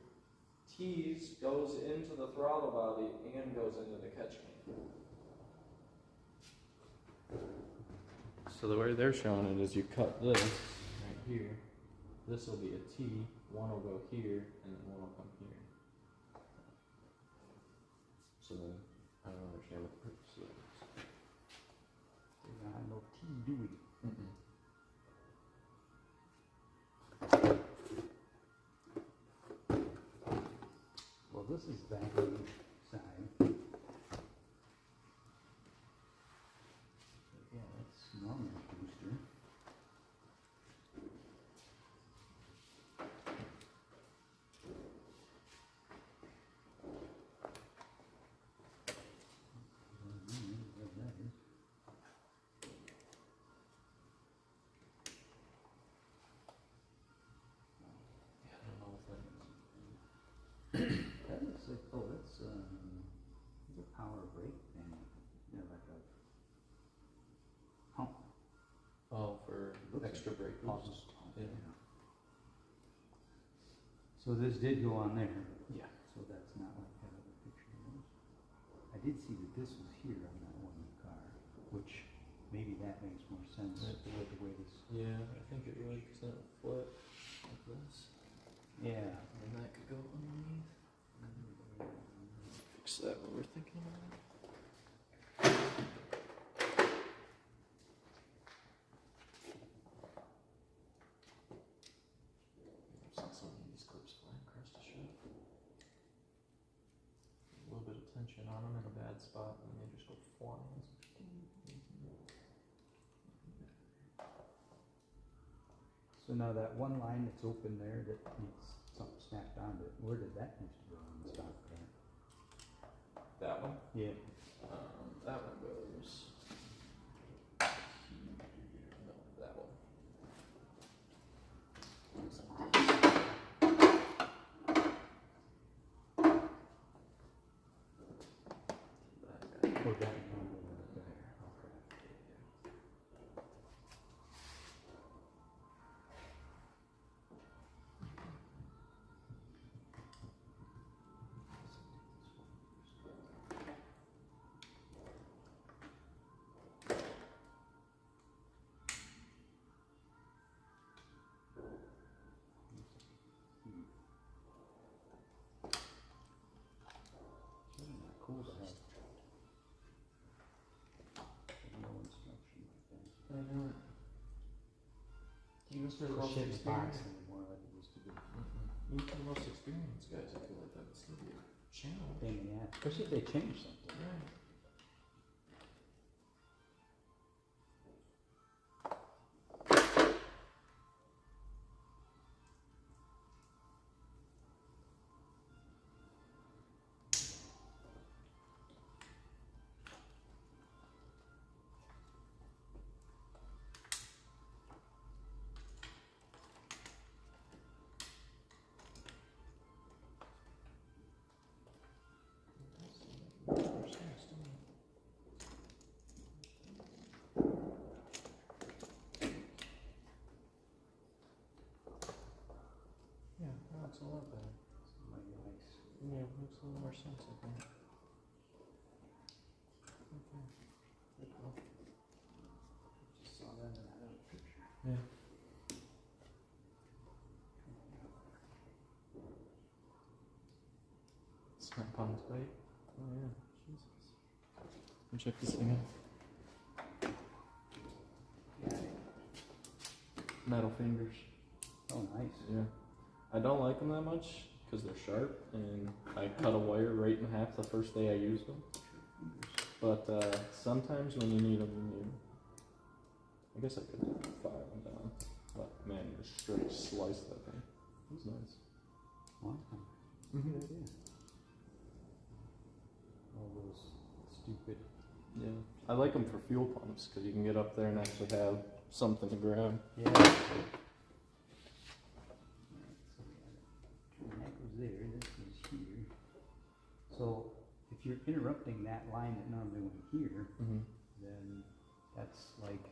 T's goes into the throttle body and goes into the catch can. So the way they're showing it is you cut this right here. This will be a T, one will go here, and then one will come here. So then, I don't understand what the purpose of that is. So this is the vacuum side. Yeah, that's normal booster. Yeah, I don't know if that That looks like, oh, that's a power brake thing. Yeah, like a pump. Oh, for Looks extra like brake pump. boost. Yeah. So this did go on there. Yeah. So that's not like that other picture was. I did see that this was here on that one car, which maybe that makes more sense Right. with the way this. Yeah, I think it would, because then it would flip like this. Yeah. And that could go underneath. Fix that what we're thinking about. Since some of these clips flying across the shop. A little bit of tension on them in a bad spot, and they just go flying. So now that one line that's open there that needs something snapped onto it, where did that used to go on the stock car? That one? Yeah. That one goes. No, that one. Oh, that one over there. Okay. It's really not cool to have no instruction like that. I know it. Even for the Push most it in the box experienced. anymore like it used to be. Even for the most experienced guys, I feel like that would still be a challenge. Pain in the ass, especially if they change something. Right. Yeah, that looks a lot better. Mighty nice. Yeah, it makes a little more sense, I think. Okay. Good call. Just saw that in that other picture. Yeah. Snap on tight. Oh yeah, Jesus. Let me check this thing out. Yeah. Metal fingers. Oh, nice. Yeah. I don't like them that much because they're sharp, and I cut a wire right in half the first day I used them. But sometimes when you need them, you need them. I guess I could file them down, but man, you just straight slice that thing. It was nice. Wow. Mm-hmm. Good idea. All those stupid. Yeah, I like them for fuel pumps because you can get up there and actually have something to grab. Yeah. That goes there, this goes here. So if you're interrupting that line that normally went here, Mm-hmm. then that's like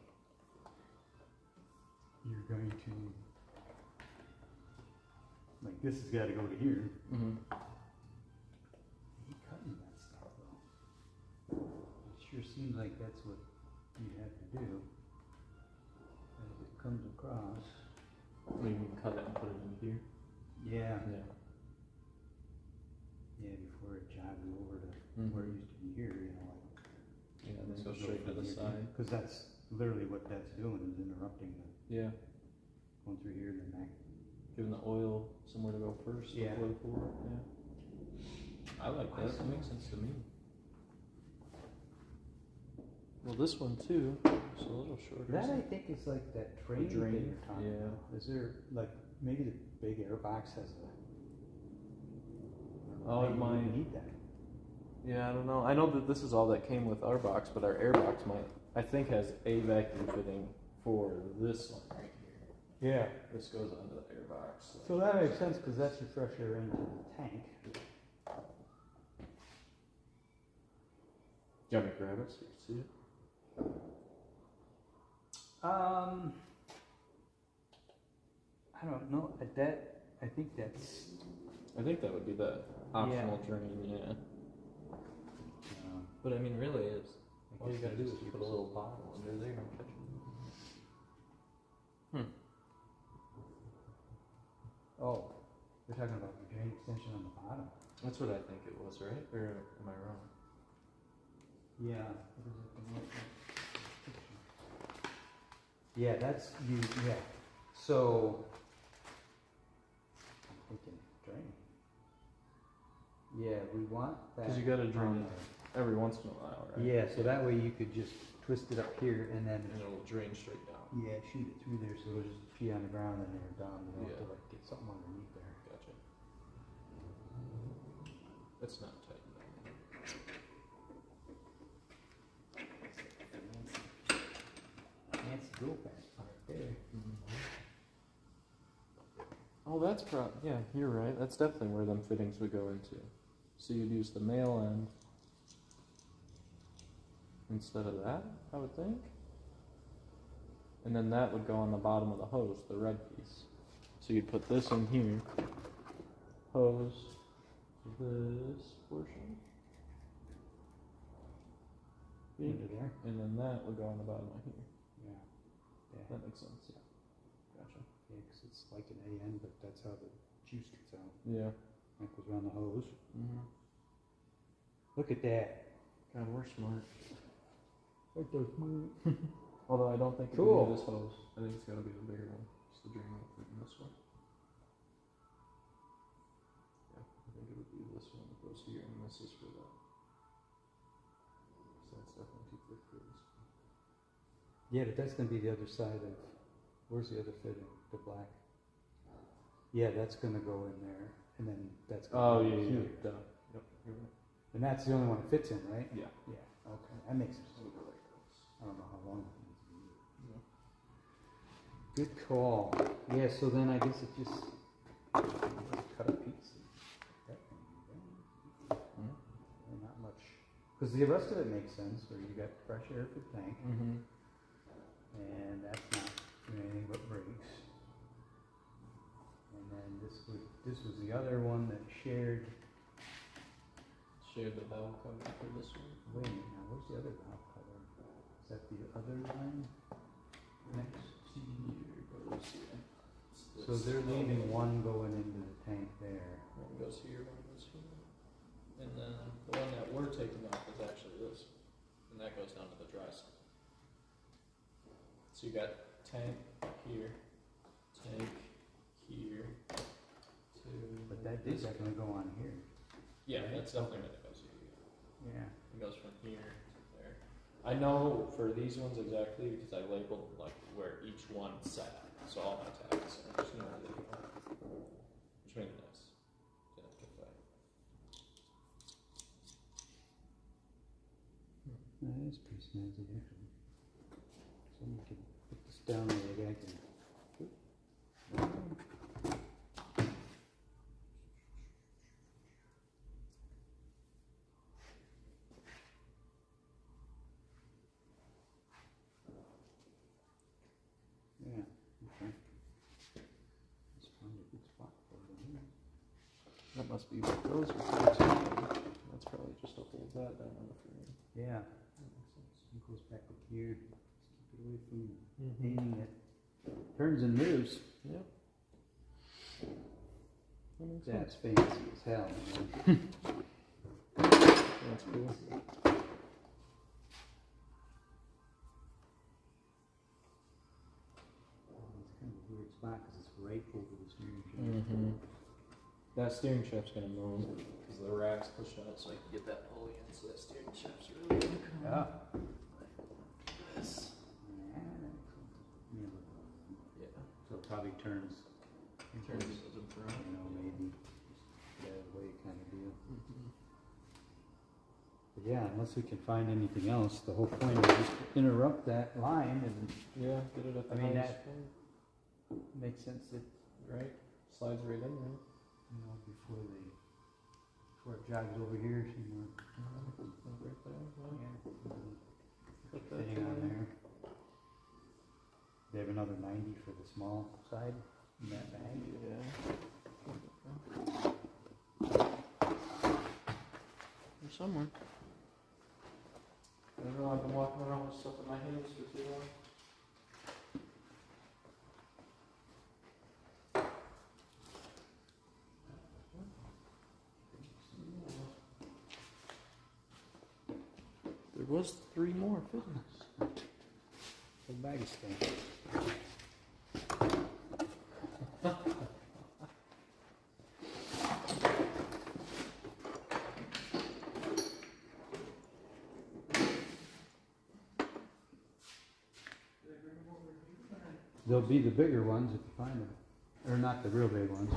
you're going to like this has got to go to here. Mm-hmm. You cutting that stuff though. It sure seems like that's what you have to do as it comes across. You can cut it and put it in here. Yeah. Yeah. Yeah, before it jogs over to Mhm. where it used to be here, you know, like. Yeah, then go straight to the side. Because that's literally what that's doing, is interrupting the, Yeah, going through here and then back. giving the oil somewhere to go first Yeah. before the pour. Yeah. I like that. That makes sense to me. Well, this one too, it's a little shorter. That I think is like that train thing drain, you're talking yeah. about. Is there like maybe the big airbox has a? Oh, it maybe might. you need that. Yeah, I don't know. I know that this is all that came with our box, but our air box might, I think, has a vacuum fitting for this one right here. Yeah. This goes onto the air box. So that makes sense because that's your fresh air into the tank. Do you want me to grab it so you can see it? I don't know. I think that's. I think that would be the optional drain, yeah. But I mean, really, it's all you gotta do is put a little bottle under there and catch it. Oh, you're talking about the drain extension on the bottom. That's what I think it was, right? Or am I wrong? Yeah. Yeah, that's you. Yeah. So I'm thinking drain. Yeah, we want that. Because you gotta on drain there. every once in a while, right? Yeah, so that way you could just twist it up here and then And it'll drain straight down. yeah, shoot it through there so it'll just pee on the ground and they're done. You don't have to Yeah. like get something underneath there. Gotcha. It's not tight enough. Fancy drill pass right there. Oh, that's yeah, you're right. That's definitely where them fittings would go into. So you'd use the male end instead of that, I would think. And then that would go on the bottom of the hose, the red piece. So you'd put this in here, hose, this portion, Into there. and then that would go on the bottom of here. Yeah. Yeah. That makes sense. Yeah. Gotcha. Yeah, because it's like an AN, but that's how the juice gets out. Yeah. That goes around the hose. Mm-hmm. Look at that. God, we're smart. Look at those. Although I don't think it Cool. would be this hose. I think it's got to be the bigger one. It's the drain will fit in this one. Yeah, I think it would be this one that goes here, and this is for that. So that's definitely too thick for this. Yeah, but that's going to be the other side of. Where's the other fitting? The black. Yeah, that's going to go in there, and then that's going Oh, to go yeah, here. yeah. Duh. Yep, you're right. And that's the only one that fits in, right? Yeah. Yeah. Okay, that makes sense. So we'll go like this. I don't know how long it needs to be. Yeah. Good call. Yeah, so then I guess it just cut a piece. That can be done. Well, not much. Because the rest of it makes sense, where you got fresh air for the tank, Mm-hmm. and that's not doing anything but brakes. And then this was the other one that shared. Share the valve cover for this one. Wait a minute, now where's the other valve cover? Is that the other line? Next. Here goes, yeah. So they're leaving one going into the tank there. One goes here, one goes here. And then the one that we're taking off is actually this. And that goes down to the dry side. So you got tank here, tank here, But that did definitely go on here. Yeah, right? that's definitely what it goes here. Yeah. It goes from here to there. I know for these ones exactly because I labeled like where each one sat. So all my tags are just know where they go. Which made it nice. Didn't have to fight. That is pretty snazzy, actually. Somebody can put this down there, the guy can. Yeah, okay. Let's find a good spot for it in here. That must be what those are for too. That's probably just to hold that down on the frame. Yeah, That makes sense. it goes back up here. Just keep it away from Mm-hmm. aiming it. Turns and moves. Yep. That makes That's sense. fancy as hell, man. That's cool. It's kind of a weird spot because it's right over the steering wheel. Mm-hmm. That steering shaft's gonna move because the rack's pushed out, so I can get that pulley in. So that steering shaft's really gonna come. Yeah. This. Yeah. So it probably turns, Turns to the front. you know, maybe that way kind of deal. Mm-hmm. But yeah, unless we can find anything else, the whole point is just to interrupt that line and Yeah, get it at the I mean, highest that- point, make sense that, right? Slides right in there. you know, before it jogs over here somewhere. Like right there. Yeah. Yeah. Put that Fitting on in. there. They have another 90 for the small side in that bag. Yeah. There's somewhere. I don't know, I've been walking around with stuff in my hands for too long. There was 3 more fittings. The bag is staying. They'll be the bigger ones if you find them. Or not the real big ones.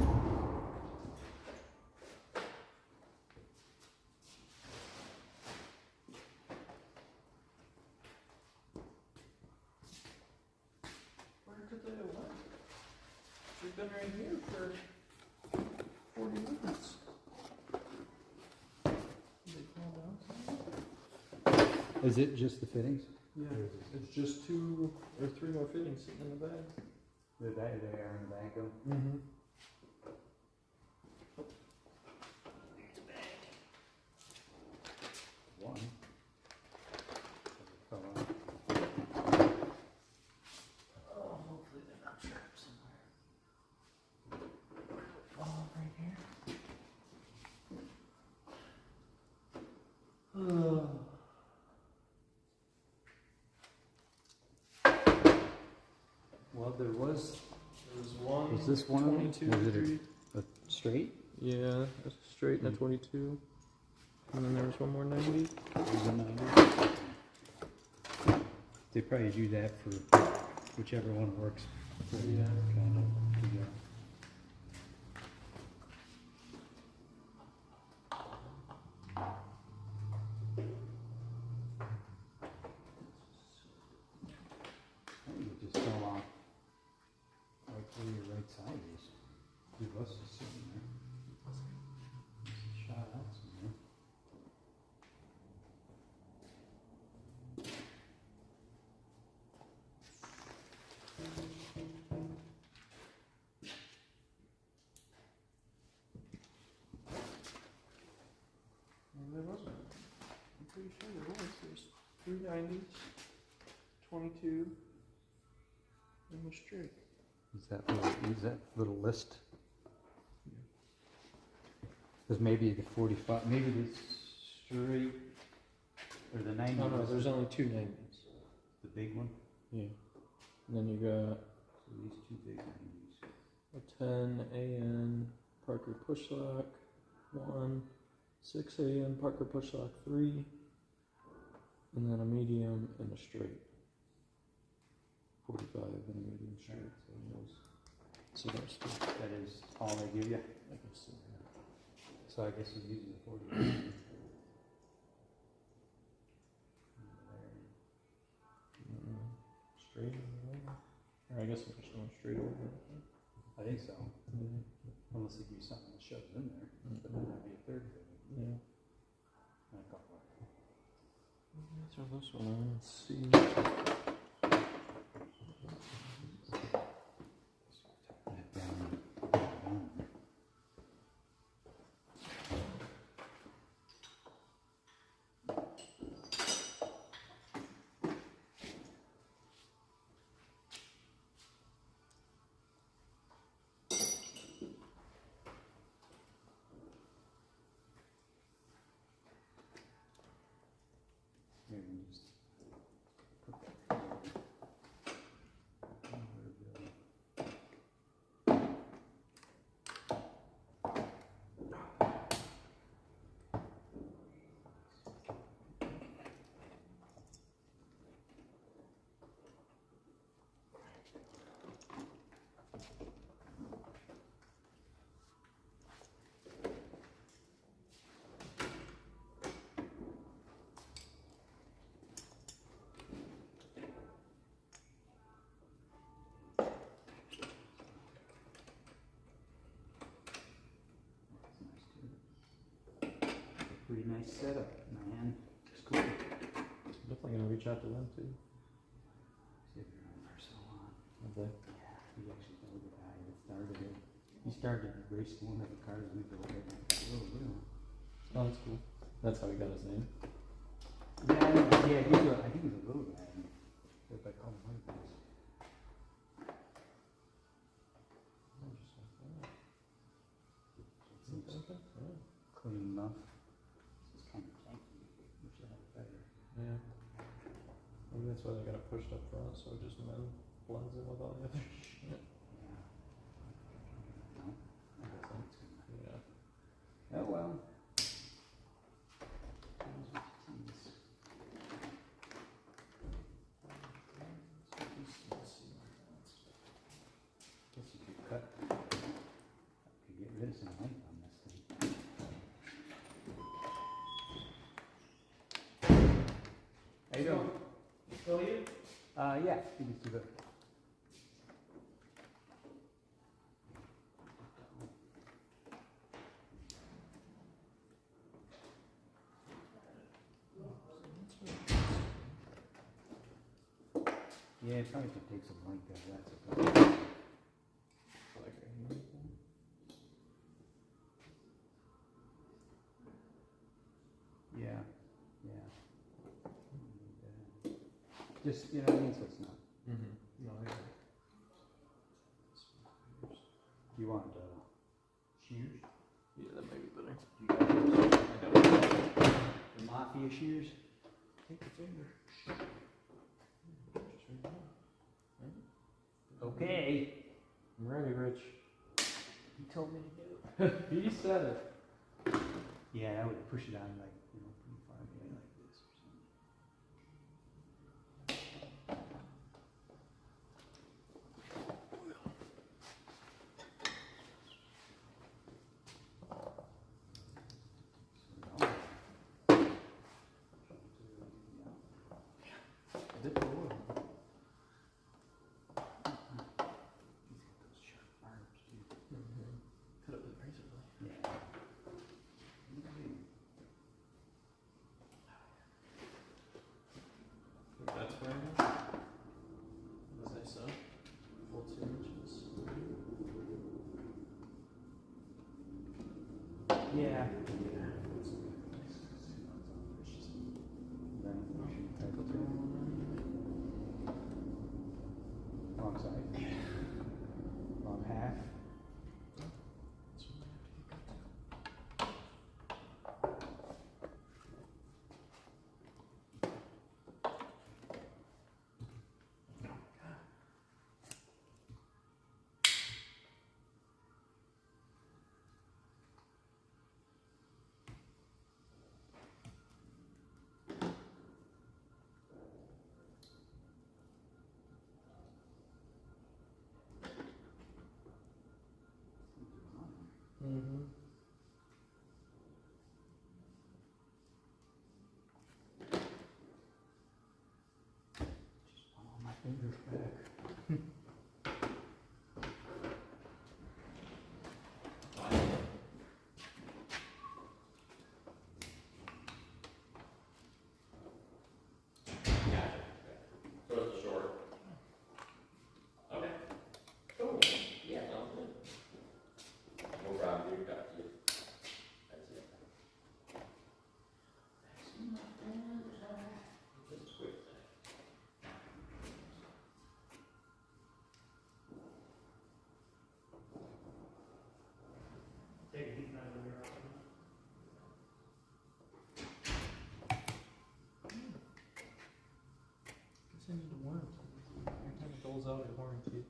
Where could they have went? They've been right here for 40 minutes. They found out. Is it just the fittings? Yeah, it's just 2 or 3 more fittings sitting in the bag. They are in the bag though. Mm-hmm. One. Oh, hopefully they're not trapped somewhere. Oh, right here. Well, there was one. Was this one of them? 22, Was it a- 3. straight. Yeah, a straight and a 22. And then there was one more 90. There's a 90. They probably do that for whichever one works. For you, Yeah. kind of. Yeah. I think it just fell off right where your right side is. Your bus is sitting there. Shot out somewhere. There wasn't. I'm pretty sure there was. There's 3 90s, 22, and the straight. Is that little list? Because maybe the 45, maybe the straight, or the 90 No, was there's only 2 90s. the big one. Yeah. And then you got So these 2 big 90s. a 10 AN Parker push lock 1, 6 AN Parker push lock 3, and then a medium and a straight. 45 and a medium straight. So there's 2. That is all they give you. I can see that. So I guess we're using the 40. Straight over. Or I guess I'm just going straight over. I think so. Yeah. Unless they give you something that shoves in there. But then that'd be a third fitting. Yeah. And a couple. Throw this one on and see. That down. Maybe just put that together. pretty nice setup, man. It's cool. Definitely gonna reach out to them too. They've been around for so long. Have they? Yeah, he actually knows the guy that started it. He started racing one of the cars we built right next to the room. Oh, that's cool. That's how he got his name. Yeah, I think he's a little guy. If I call him one of those. Interesting. Yeah. Clean enough. It's kind of janky. We should have it better. Yeah. Maybe that's why they got it pushed up front, so it just blends in with all the other shit. Yeah. No? I guess that's good enough. Yeah. Oh well. Guess you could cut. Could get rid of some length on this thing. How you doing? Still you? Yeah, you can do that. Yeah, it probably could take some length out of that. Like a human thing. Yeah, yeah. And, just, you know what I mean, so it's not. Mm-hmm. No, I agree. You want, shears? Yeah, that may be better. You got those? I got it. The mafia shears? Take the finger. Just right there. Okay. I'm ready, Rich. You told me to do it. He said it. Yeah, I would push it on like, pretty far away like this or something. Dip the oil. He's got those sharp barbs too. Cut it with a razor blade. Yeah. That's where I am. As I saw. Full 2 inches. Yeah. Wrong side. Wrong half. Mm-hmm. Just want all my fingers back. Gotcha. So it's a short. Okay. Cool. Yeah, sounds good. No problem, dude. Got you. That's it. Just a quick thing. Take it, he's not gonna be around. Guess I need a warranty. Every time it goes out, a warranty.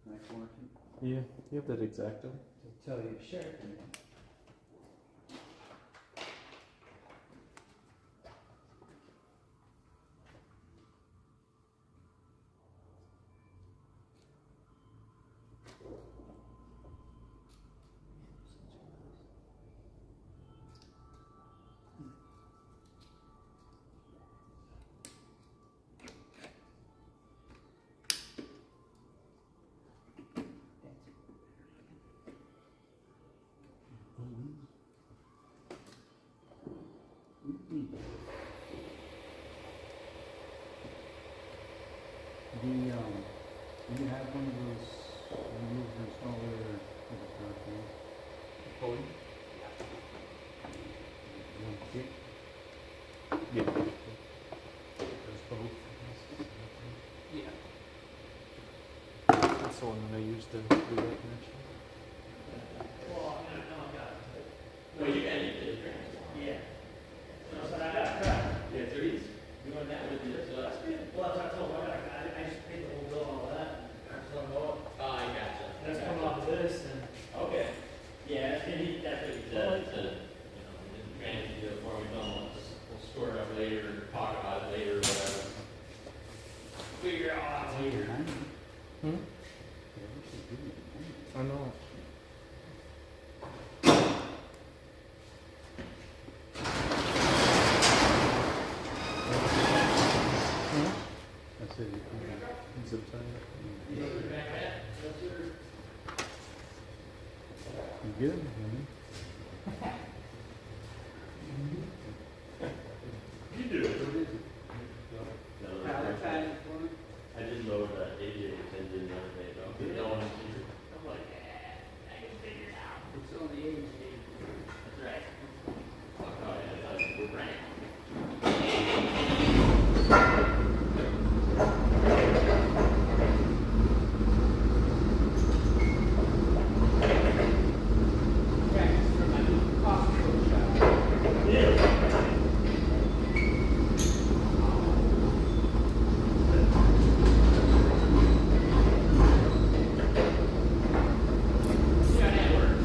Nice warranty. Yeah, you have that exacto. They'll tell you sharp in it. That's one that I used to do that connection. No, you got it. Yeah. So I got a cut. Yeah, so he's doing that with you, so that's good. Well, that's what I told him, I just paid the whole bill and all that, and I told him, oh, Oh, I gotcha. that's coming off of this, and Okay. Yeah, and that's what he said. He said, you know, we didn't manage to do it before we done, we'll store it up later, or talk about it later, or whatever. Figure it out later. Hmm? I know. I said, Zip tie. you good? You do it. I did load AJ's engine the other day, though. No one here. I'm like, I can figure it out. It's on the age. That's right. Oh, yeah, that's right. Practice for my new coffee shop. Yeah. Yeah, that works.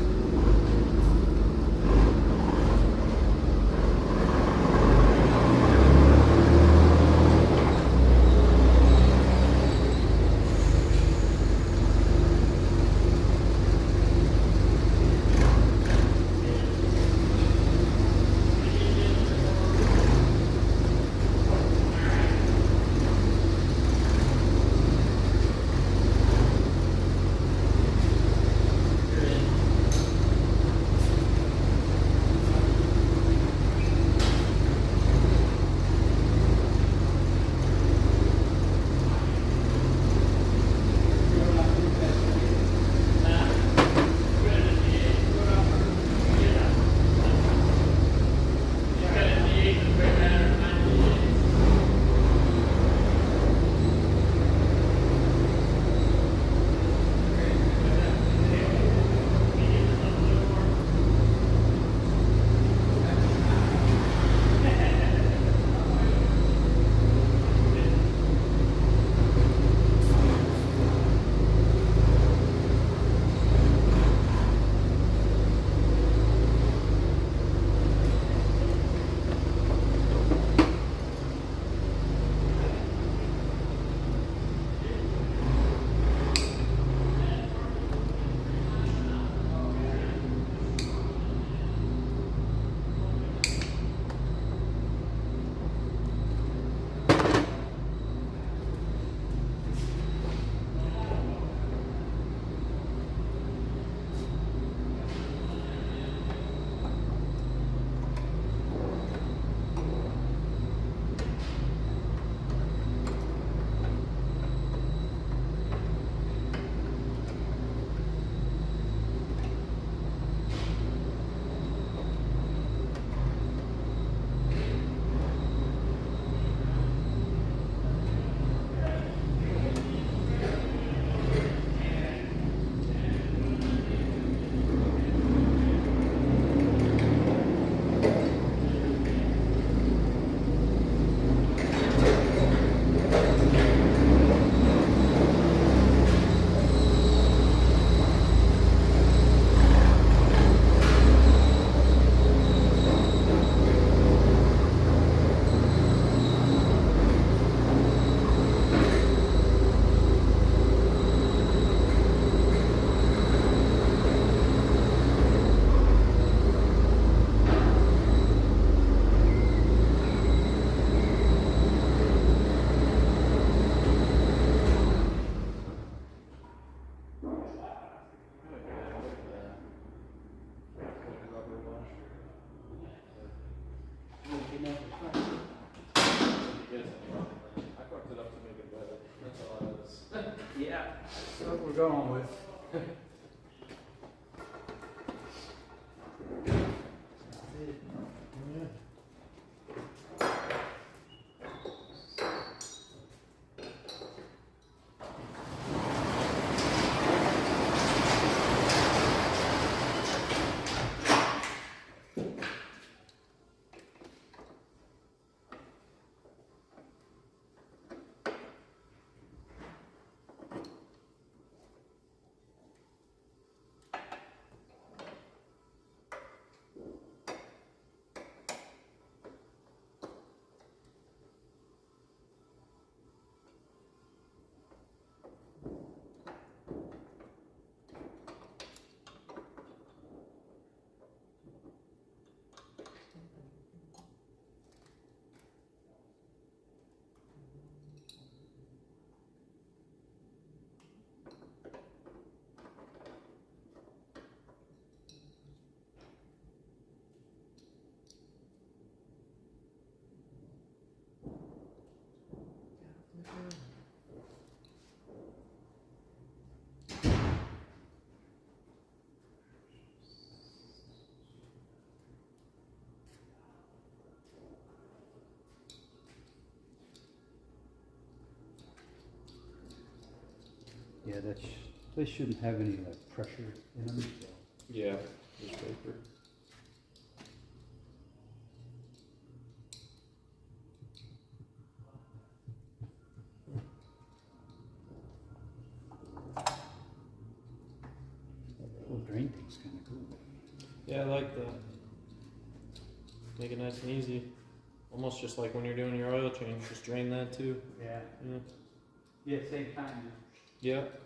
That's what we're going with. Yeah, they shouldn't have any like pressure in them, so. Yeah, just paper. That little drain thing's kinda cool. Yeah, I like that. Make it nice and easy. Almost just like when you're doing your oil change, just drain that too. Yeah. Yeah. Yeah, same time. Yep.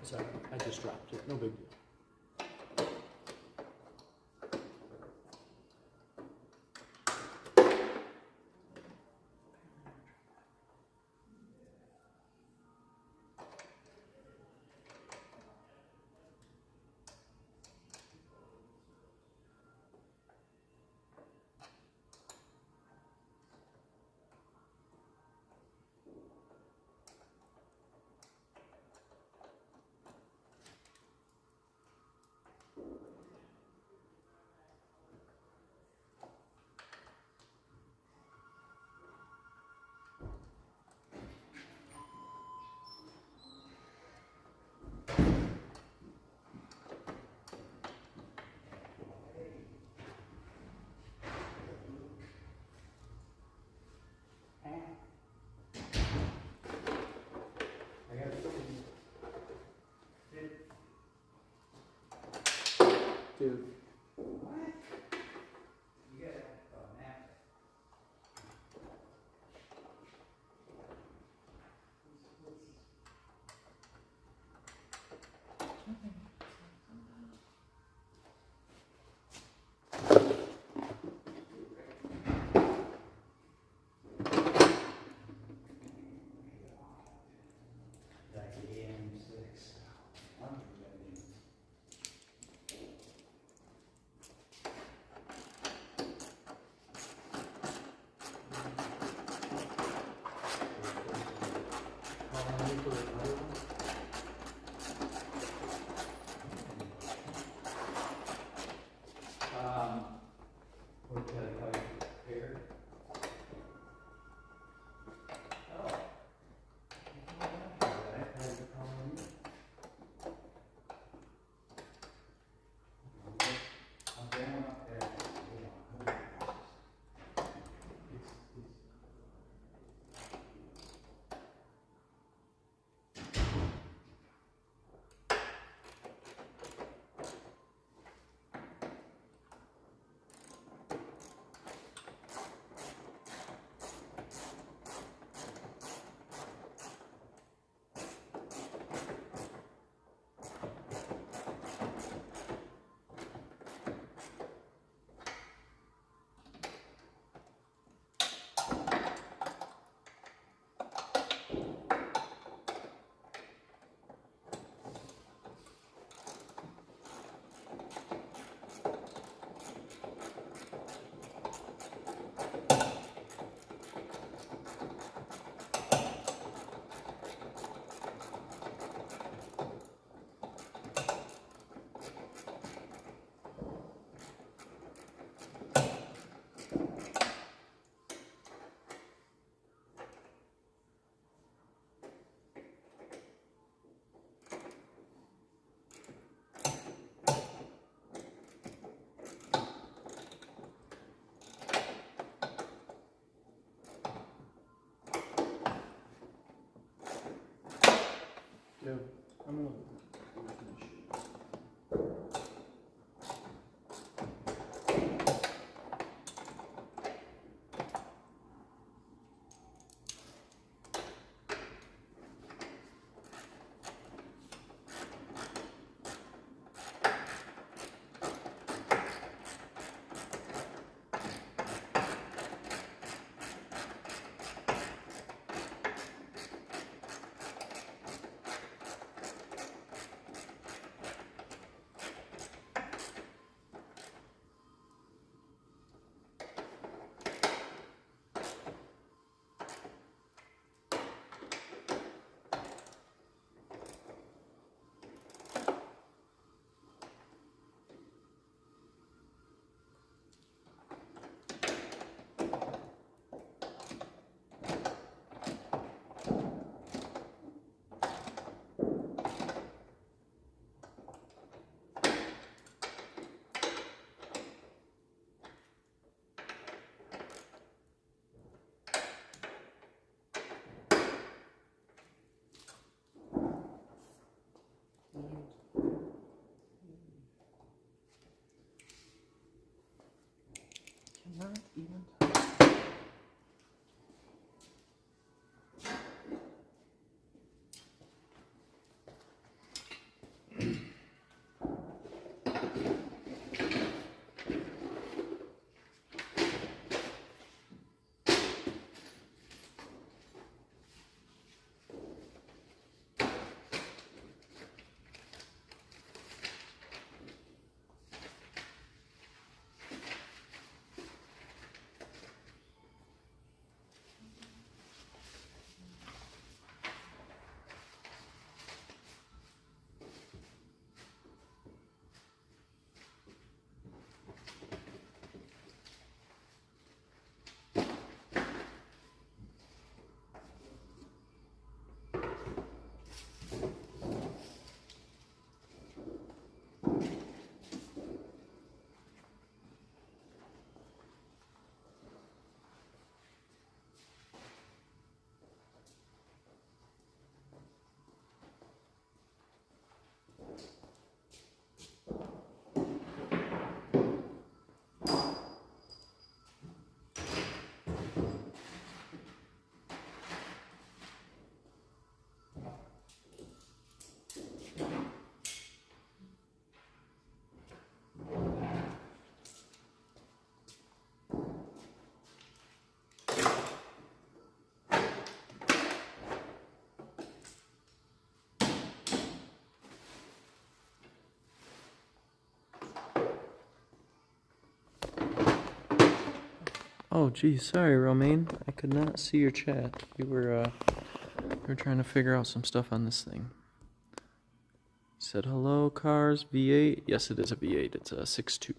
Sorry, I just dropped it, no big deal. Dude. Cannot even. Oh, geez, sorry, Romaine. I could not see your chat. We were trying to figure out some stuff on this thing. Said hello, cars, V8. Yes, it is a V8. It's a 6.2.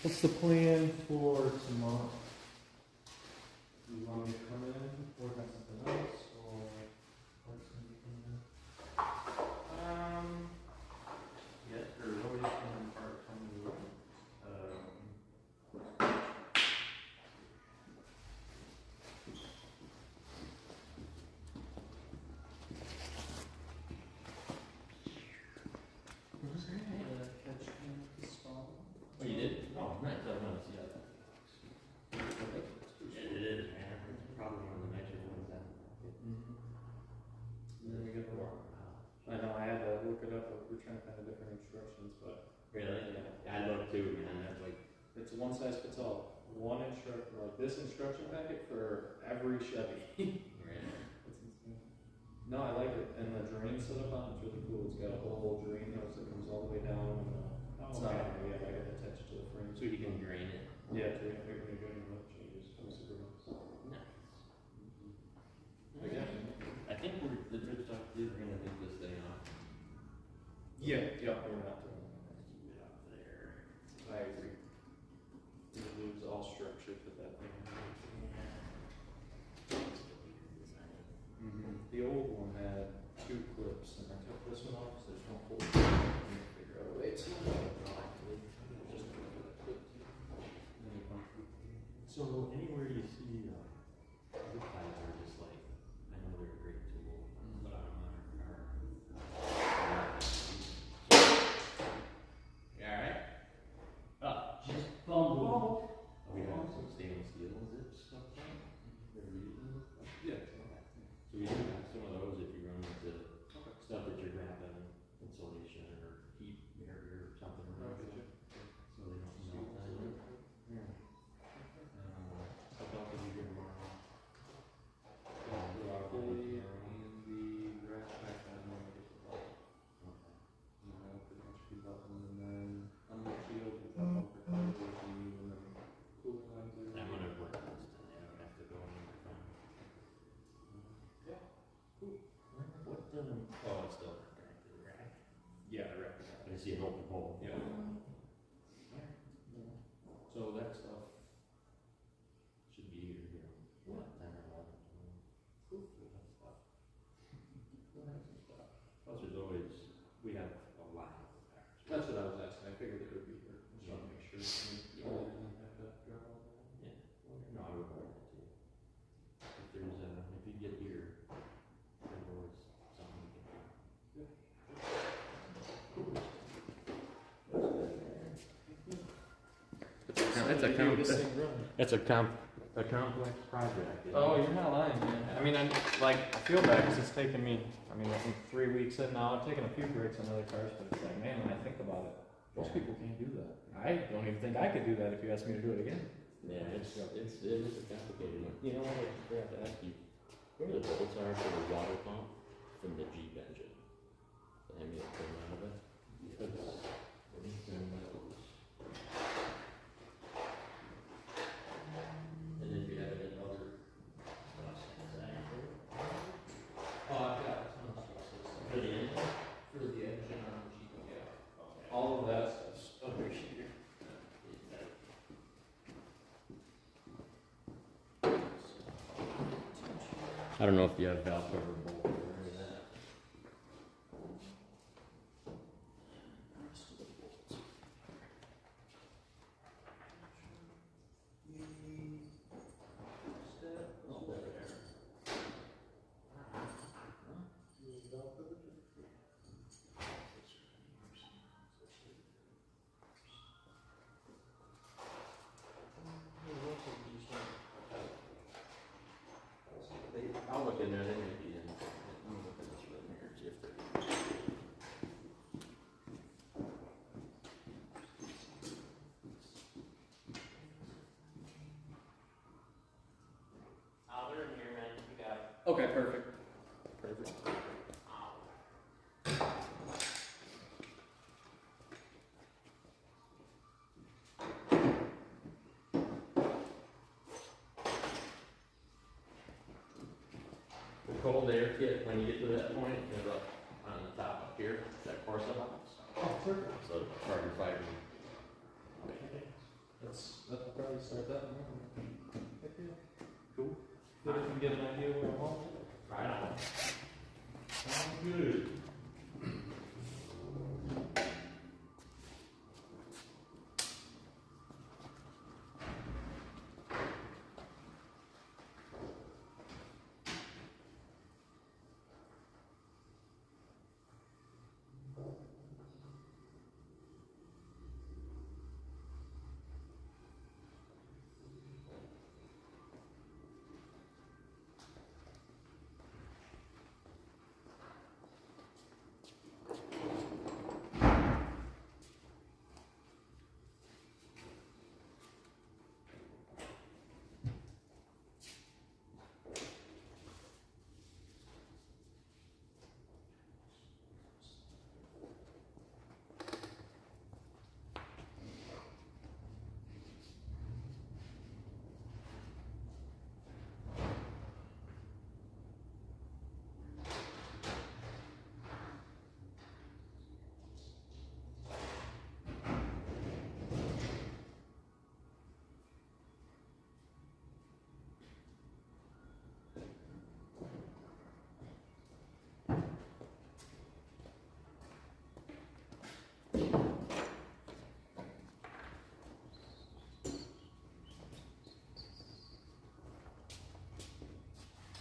What's the plan for tomorrow? Do you want me to come in, work on something else, or what's going to be coming in? Yes, or what is coming part coming What was that? Catch this fall. Oh, you did? Oh, nice. I want to see how that looks. Yeah, it is, man. It's probably one of the nicer ones that. one like this instruction packet for every Chevy. No, I like it, and the drain set up on it's really cool. It's got a whole drain house that comes all the way down, and it's not yeah, I got it attached to the frame. So you can drain it. Yeah, drain it when you're doing your oil changes. It was super nice. Nice. Yeah. I think the drip stuff is gonna take this thing off. Yeah, we're not doing Keep it up there. that. I agree. You lose all structure to that thing. The old one had 2 clips, and I took this one off, so there's no hole. Figure out a way to. So anywhere you see zip ties are just like, I know they're a great tool, but I'm not You alright? Just fumbled. We have some stainless steel zips up there. They're using. Yeah. So we do have some of those if you run into stuff that you're grabbing, insulation or heat barrier or something. So they don't melt that. Yeah. How about the bigger one? Broccoli and the grass pack on one of the Okay. pretty much keep up, and then on the shield, we got over and then cooling lines there. I'm gonna work on this today. I don't have to go anywhere from. Yeah. Cool. What, oh, it's still connected, right? Yeah, I recognize. I see an open hole. Yeah. So that stuff. Should be here, what, 10 or 11. Cool. Plus there's always, we have a line of repairs. That's what I was asking. I figured it would be here. Just want to make sure. Yeah. Have to drop all that. Yeah, no, I would like that too. If there's if you get here, there's always something we can do. It's a complex project. Oh, you're not lying, man. I mean, I feel bad because it's taken me. I mean, I think 3 weeks in now. I've taken a few breaks on other cars, but it's like, man, when I think about it, most people can't do that. I don't even think I could do that if you asked me to do it again. Yeah, it is complicated. You know what, I forgot to ask you, where the bolts are for the water pump from the Jeep engine? The ambient thing out of it? Because anything that was. And then you have it in other stuff. Oh, I've got a ton of stuff. For the engine? For the engine on the Jeep, yeah. All of that stuff's under here. I don't know if you have valve cover bolt or any of that. I'll look in there, they may be in. Let me look in this room here, see if they're. They're in here, man, you got it. Okay, perfect. Perfect. The cold air kit, when you get to that point, is up on the top up here, that Corsa box. Oh, perfect. So carbon fiber. That'll probably start that in the morning. Cool. Then you can get an idea where I'm home. Right on. Good.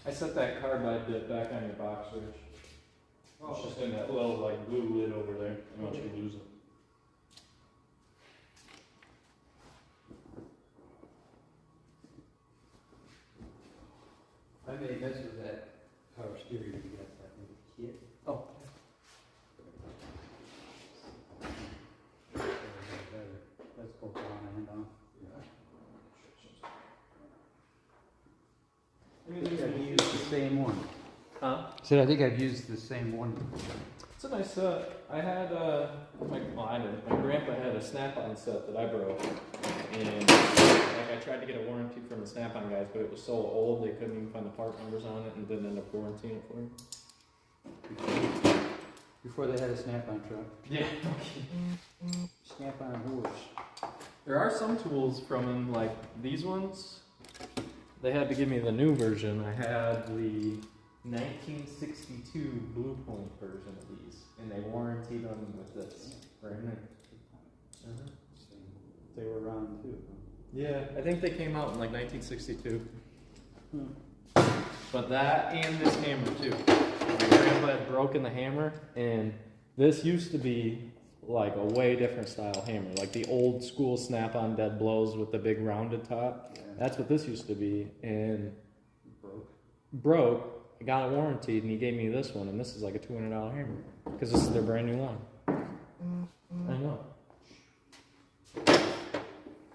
I set that carbide bit back on your box, Rich. It's just in that little like blue lid over there. I don't want you to lose it. I may mess with that power steering you got that little kit. Oh. That's both on and on. I think I've used the same one. Huh? I think I've used the same one. It's a nice set. I had my grandpa had a snap-on set that I broke, and like I tried to get a warranty from the snap-on guys, but it was so old they couldn't even find the part numbers on it, and didn't end up warrantying it for me. Before they had a snap-on truck. Yeah. Snap-on horse. There are some tools from them, like these ones. They had to give me the new version. I had the 1962 Blue Point version of these, and they warranted them with this right here. They were around too. Yeah, I think they came out in like 1962. But that and this hammer too. My grandpa had broken the hammer, and this used to be like a way different style hammer, like the old school snap-on dead blows with the big rounded top. Yeah. That's what this used to be, and broke. I got it warranted, and he gave me this one, and this is like a $200 hammer because this is their brand new line. I know.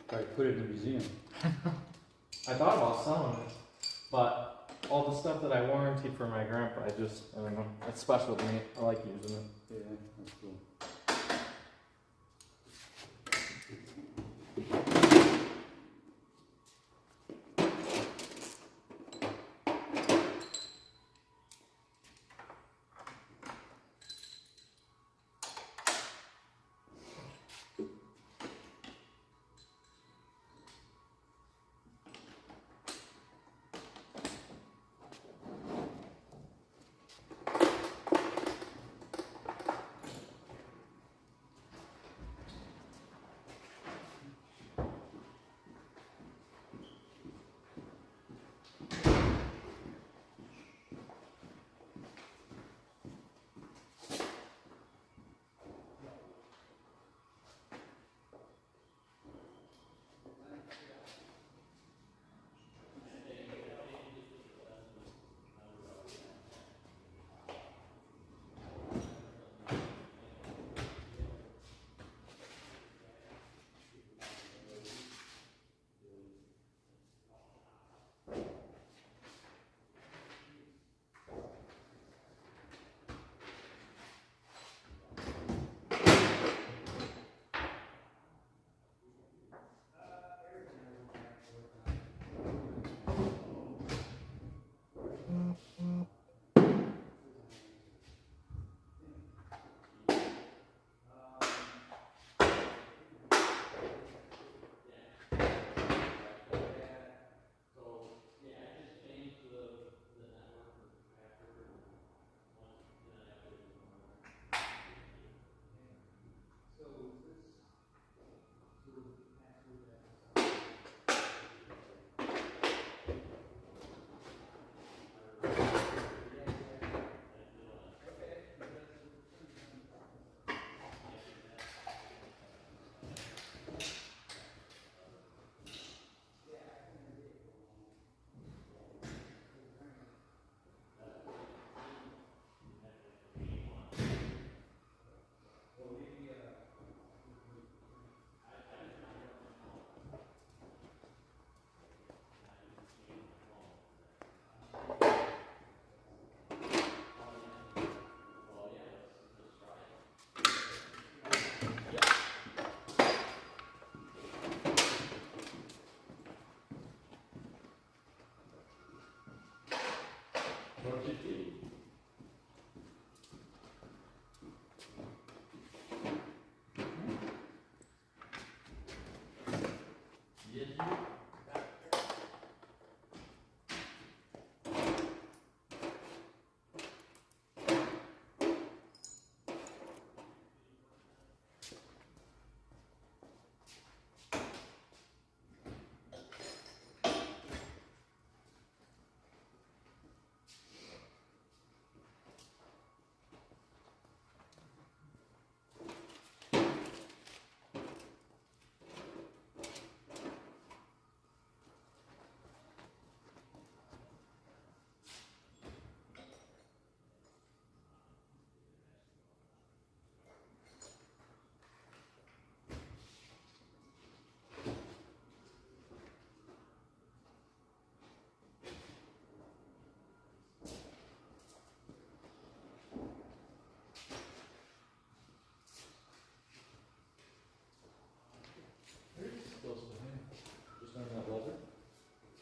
Probably put it in the museum. I thought about selling it, but all the stuff that I warranted for my grandpa, I don't know. It's special to me. I like using it. Yeah, that's cool.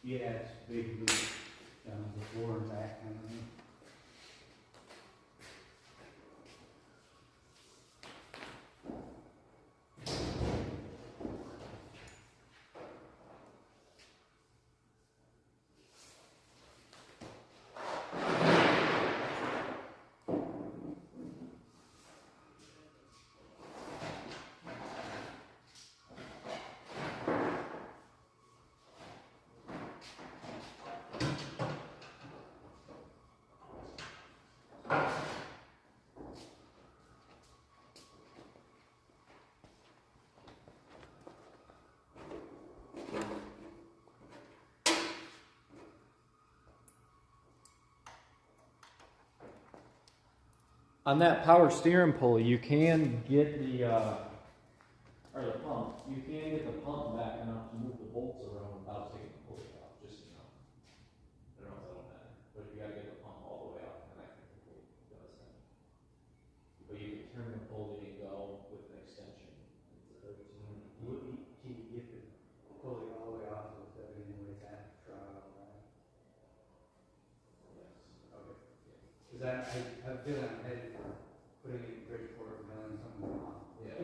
Yeah, it's big loop down the floor and back kind of thing. On that power steering pulley, you can get the pump. You can get the pump back enough to move the bolts around without taking the pulley out. Just so you know. I don't know if that'll matter, but you gotta get the pump all the way out, and I think the pulley does that. But you can turn the pulley and go with an extension. It's a 13. Can you get the pulley all the way off of the anyways after trial, right? Yes. Okay. Because I feel I'm headed for putting in Bridgeport and then something on. Yeah.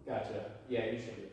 Gotcha. Yeah, you should be